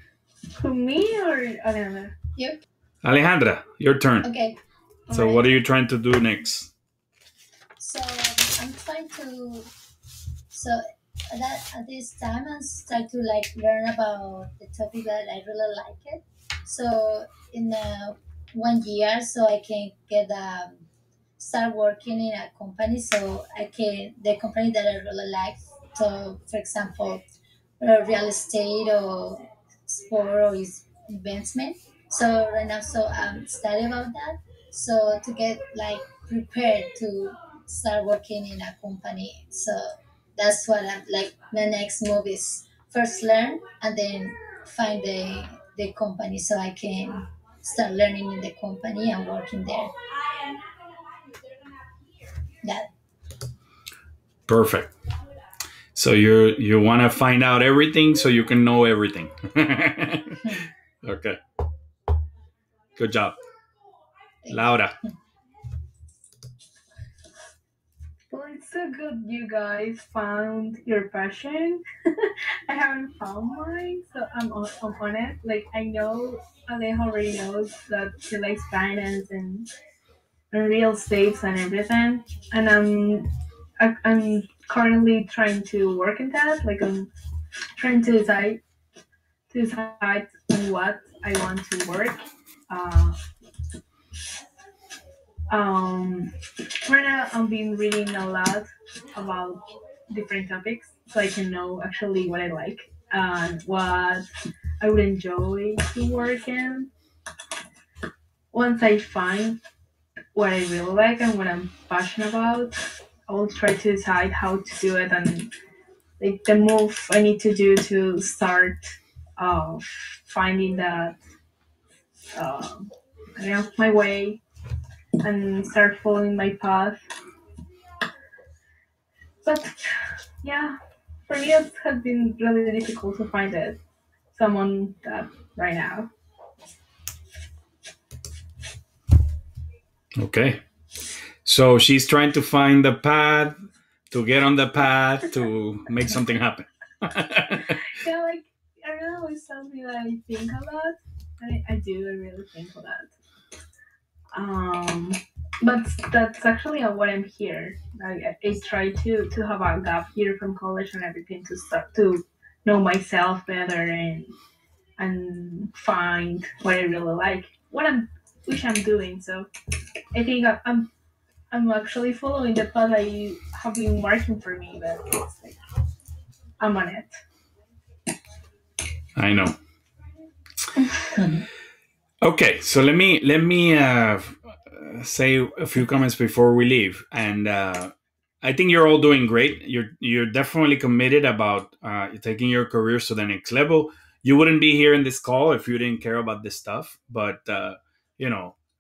For me or Alejandra? Yep. Alejandra, your turn. Okay. So Alright. what are you trying to do next? So I'm trying to. So at this time, I start to like learn about the topic that I really like it. So in 1 year, so I can get start working in a company. So the company that I really like. So for example, real estate or sport or investment. So right now, so I'm studying about that. So to get like prepared to start working in a company. So that's what I'm like. The next move is first learn and then find the company so I can start learning in the company and working there. That Perfect. So you want to find out everything so you can know everything. Okay. Good job. Laura. Well, it's It's so good you guys found your passion. I haven't found mine, so I'm on it. Like I know Alejo already knows that she likes finance and real estates and everything, and I'm currently trying to work in that. Like I'm trying to decide on what I want to work. Uh, um, right now I've been reading a lot about different topics, so I can know actually what I like and what I would enjoy to work in. Once I find what I really like and what I'm passionate about, I will try to decide how to do it and like the move I need to do to start uh, finding that I don't know my way and start following my path. But yeah, for me it has been really difficult to find it someone that right now. Okay. So she's trying to find the path, to get on the path, to make something happen. Yeah, like everyone always tells me that I think a lot. I do. I really think a lot. Um, but that's actually what I'm here. I try to have a gap here from college and everything to start to know myself better and find what I really like, what which I'm doing. So I think I'm actually following the path I have been working for me, but it's like I'm on it. I know. Okay, so let me say a few comments before we leave, and I think you're all doing great. You're definitely committed about taking your careers to the next level. You wouldn't be here in this call if you didn't care about this stuff. But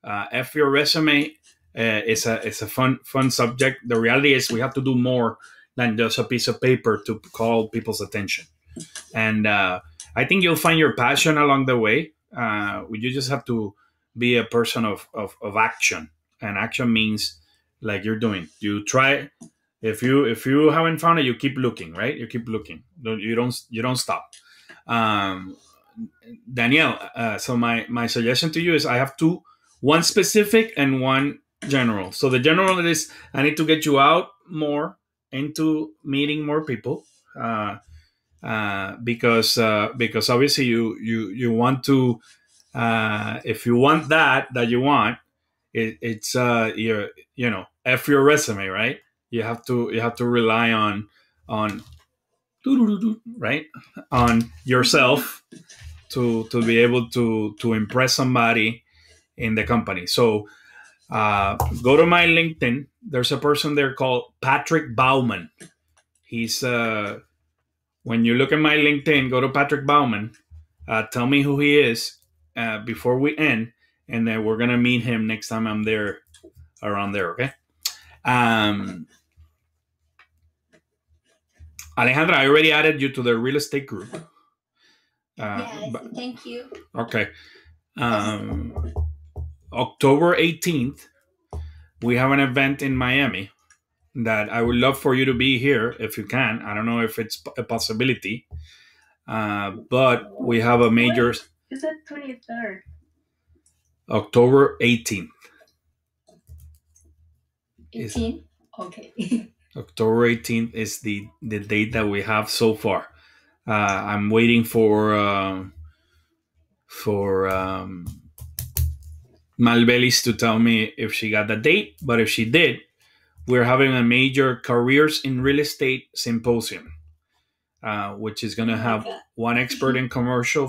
F your resume it's a fun subject. The reality is we have to do more than just a piece of paper to call people's attention, and I think you'll find your passion along the way. You just have to be a person of action, and action means like you're doing. You try. If you haven't found it, you keep looking, right? You keep looking. You don't stop. Um, Danielle, so my suggestion to you is I have two, one specific and one general. So the general is I need to get you out more into meeting more people. Because obviously you want to if you want that you want it's f your resume, right? You have to rely on right on yourself to be able to impress somebody in the company. So go to my LinkedIn. There's a person there called Patrick Bauman. He's when you look at my LinkedIn, go to Patrick Bauman. Tell me who he is before we end, and then we're gonna meet him next time I'm there, around there. Okay. Um, Alejandra, I already added you to the real estate group. Yes, thank you. Okay. October 18th, we have an event in Miami that I would love for you to be here if you can. I don't know if it's a possibility, but we have a major. Is it 23rd? October 18th. 18? Okay. October 18th is the date that we have so far. I'm waiting for Malbelis to tell me if she got the date, but if she did, we're having a major careers in real estate symposium, which is going to have one expert in commercial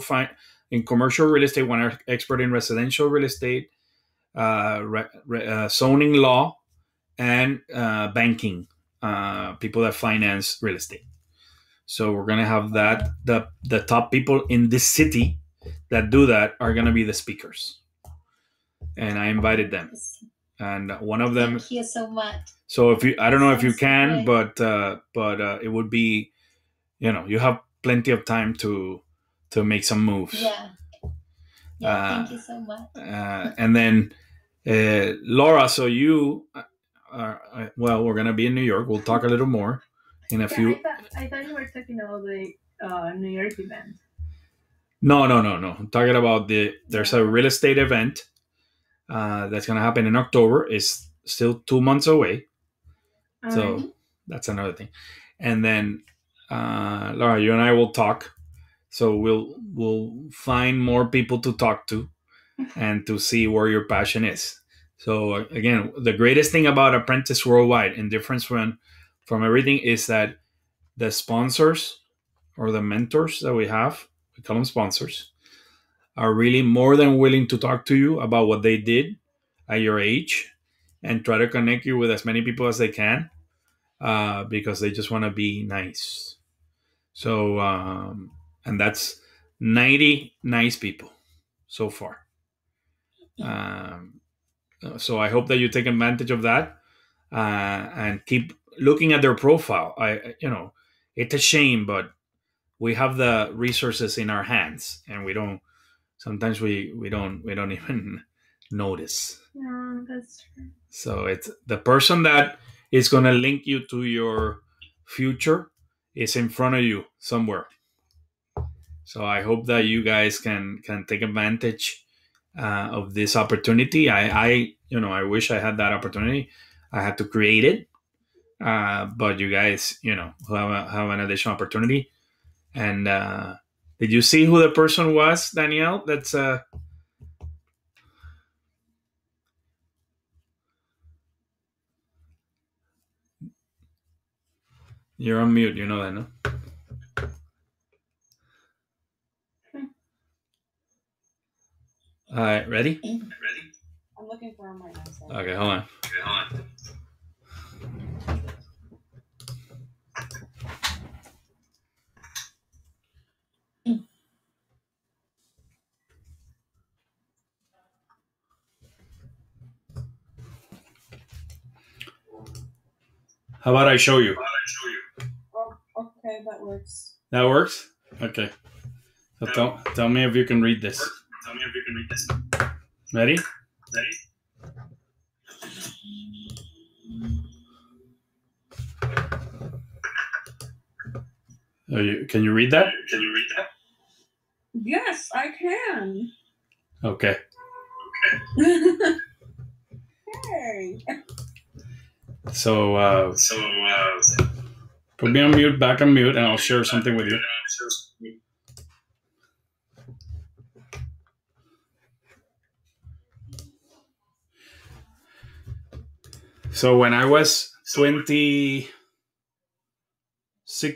real estate, one expert in residential real estate, zoning law, and banking, people that finance real estate. So we're going to have that. The top people in this city that do that are going to be the speakers. And I invited them. And one of them. Thank you so much. So I don't know if you can, but it would be, you have plenty of time to make some moves. Yeah. Thank you so much. And then Laura, so well, we're gonna be in New York. We'll talk a little more in a Yeah, few. I thought you were talking about the New York event. No. I'm talking about there's a real estate event that's gonna happen in October. It's still 2 months away, so Alrighty. that's another thing. And then Laura, you and I will talk. So we'll find more people to talk to and to see where your passion is. So again, the greatest thing about Apprentice Worldwide, in difference from everything, is that the sponsors or the mentors that we have, we call them sponsors, are really more than willing to talk to you about what they did at your age and try to connect you with as many people as they can because they just want to be nice. So, and that's 90 nice people so far. So I hope that you take advantage of that and keep looking at their profile. It's a shame, but we have the resources in our hands, and we don't. Sometimes we don't even notice. No, that's true. So it's the person that is going to link you to your future is in front of you somewhere. So I hope that you guys can take advantage of this opportunity. I wish I had that opportunity. I had to create it, but you guys, have an additional opportunity. And did you see who the person was, Danielle? That's you're on mute. You know that, no? All right, ready? I'm looking for him right now. So. Okay, hold on. How about I show you? Oh, okay, that works. That works? Okay. So tell me if you can read this. Ready? Can you read that? Yes, I can. Okay. Hey. So put me on mute, back on mute, and I'll share something with you. So when I was 26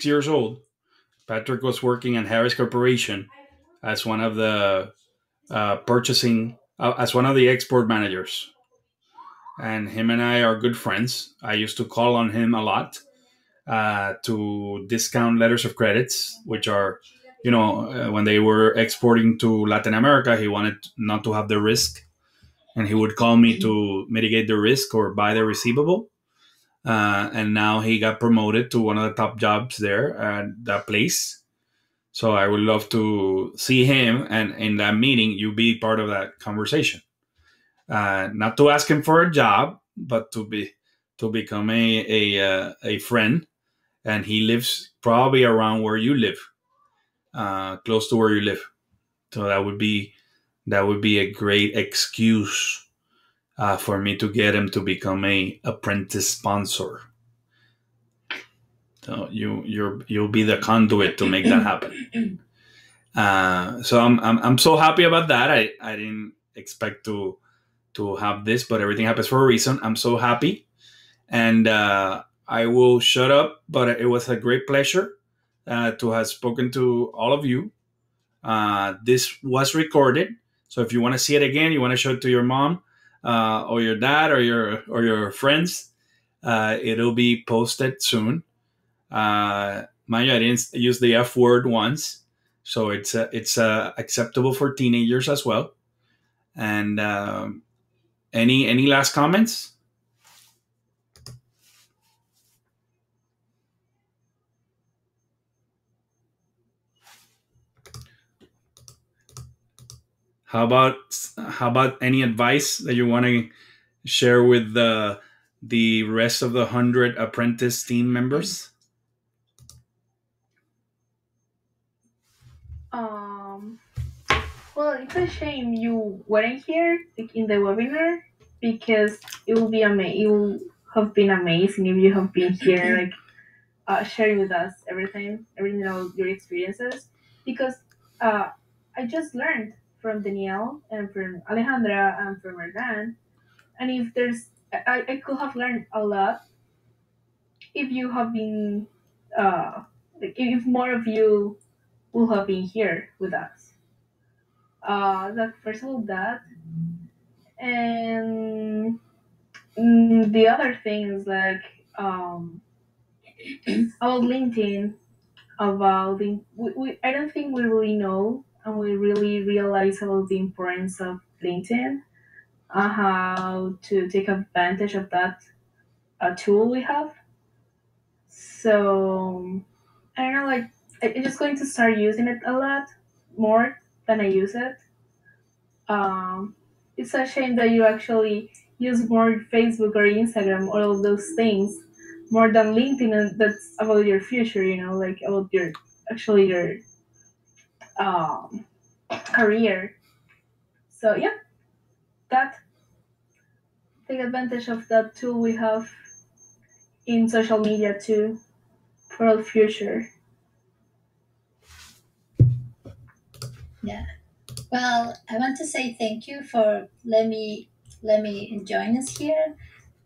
years old, Patrick was working at Harris Corporation as one of the as one of the export managers. And him and I are good friends. I used to call on him a lot to discount letters of credits, which are, when they were exporting to Latin America, he wanted not to have the risk. And he would call me to mitigate the risk or buy the receivable. And now he got promoted to one of the top jobs there at that place. So I would love to see him, and in that meeting, you be part of that conversation. Not to ask him for a job, but to become a friend. And he lives probably around where you live, close to where you live. So that would be a great excuse for me to get him to become a apprentice sponsor. So you'll be the conduit to make that happen. So I'm so happy about that. I didn't expect to have this, but everything happens for a reason. I'm so happy, and I will shut up. But it was a great pleasure to have spoken to all of you. This was recorded, so if you want to see it again, you want to show it to your mom or your dad or your friends, it'll be posted soon. Mind you, I didn't use the F word once, so it's acceptable for teenagers as well. And any last comments? How about any advice that you want to share with the the rest of the 100 apprentice team members? Um, well, it's a shame you weren't here like, in the webinar because it will be it will have been amazing if you have been here, like sharing with us everything, of your experiences. Because I just learned from Danielle and from Alejandra and from Erdan, and if I could have learned a lot if you have been, like if more of you will have been here with us. First of all, that, and the other thing is like about LinkedIn. I don't think we really know and we really realize about the importance of LinkedIn, how to take advantage of that tool we have. So I don't know, like I'm just going to start using it a lot more than I use it. Um, it's a shame that you actually use more Facebook or Instagram, all of those things, more than LinkedIn, and that's about your future, like about your um, career. So yeah, that take advantage of that tool we have in social media too for our future. Yeah. Well, I want to say thank you for let me join us here.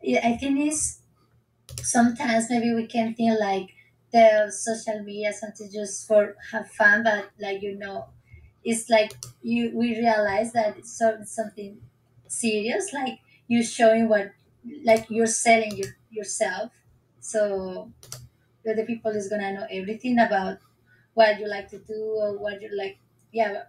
I think it's sometimes maybe we can feel like the social media something just for have fun, but like it's like we realize that it's something serious. Like you're showing what, like you're selling yourself. So the other people is gonna know everything about what you like to do or what you like. Yeah,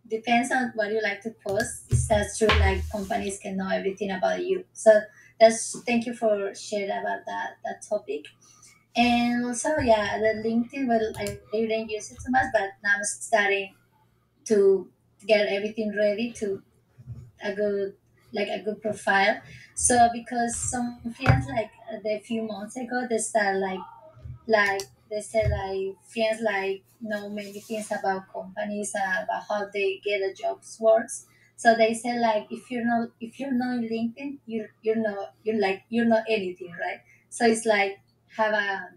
depends on what you like to post. Is that true? Like companies can know everything about you. So that's thank you for sharing about that topic. And also, yeah, the LinkedIn. Well, I didn't use it too much, but now I'm starting to get everything ready to a good a good profile. So because some friends the few months ago they start like they said like friends know many things about companies, about how they get a job works. So they said like if you're not in LinkedIn, you're not anything, right? So it's like have a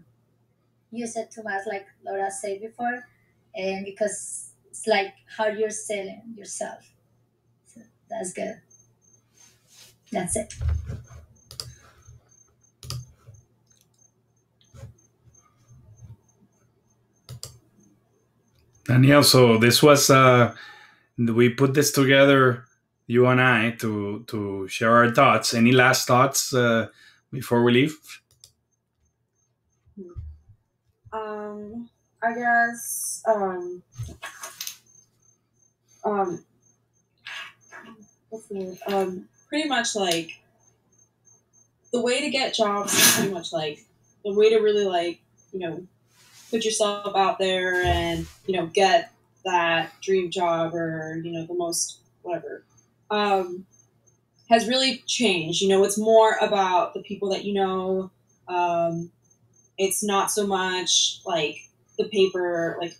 use it too much, like Laura said before, and because it's like how you're selling yourself. So that's good. That's it. Danielle, so this was we put this together, you and I, to share our thoughts. Any last thoughts before we leave? I guess what's the word? Pretty much like the way to get jobs is pretty much like the way to really put yourself out there and get that dream job or the most whatever has really changed. It's more about the people that it's not so much like the paper, like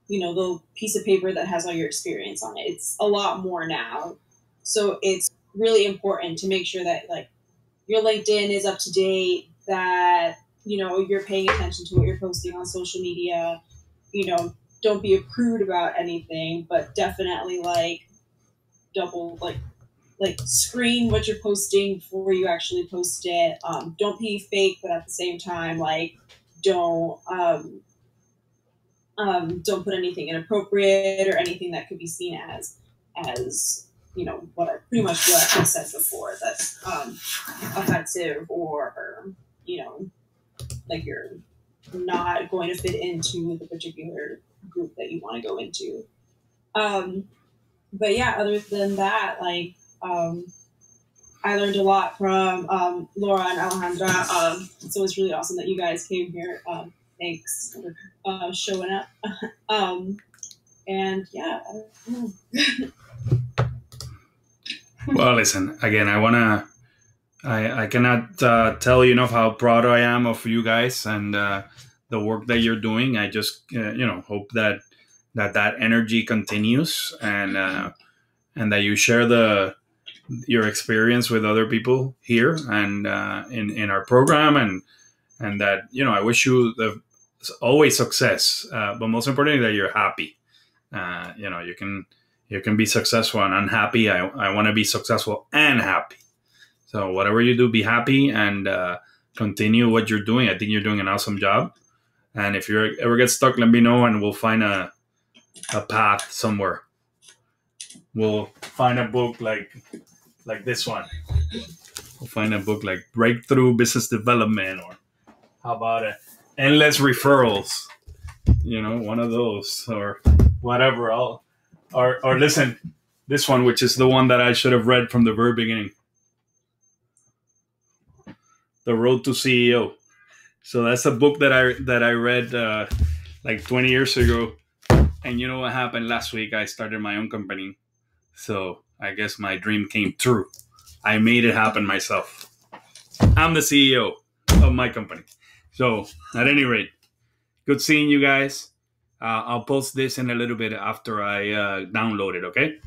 the piece of paper that has all your experience on it. It's a lot more now, so it's really important to make sure that like your LinkedIn is up to date, that you're paying attention to what you're posting on social media. Don't be a prude about anything, but definitely like double screen what you're posting before you actually post it. Don't be fake, but at the same time, like don't don't put anything inappropriate or anything that could be seen as what I pretty much what I said before, that's offensive, or like you're not going to fit into the particular group that you want to go into. But yeah, other than that, like I learned a lot from Laura and Alejandra. So it's really awesome that you guys came here. Thanks for showing up. And yeah, I don't know. Well, listen, again, I I cannot tell you enough how proud I am of you guys and the work that you're doing. I just hope that energy continues and that you share your experience with other people here and in our program and that I wish you always success, but most importantly that you're happy. You can be successful and unhappy. I want to be successful and happy. So whatever you do, be happy and continue what you're doing. I think you're doing an awesome job. And if you ever get stuck, let me know and we'll find a path somewhere. We'll find a book like this one. We'll find a book like Breakthrough Business Development, or how about Endless Referrals? One of those or whatever. Or listen, this one, which is the one that I should have read from the very beginning. The Road to CEO. So that's a book that I read like 20 years ago. And you know what happened last week? I started my own company. So I guess my dream came true. I made it happen myself. I'm the CEO of my company. So at any rate, good seeing you guys. I'll post this in a little bit after I download it, okay?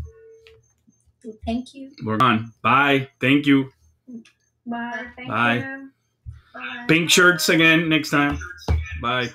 Thank you. We're on. Bye. Thank you. Bye. Thank Bye. you. Bye. Pink shirts again next time. Bye.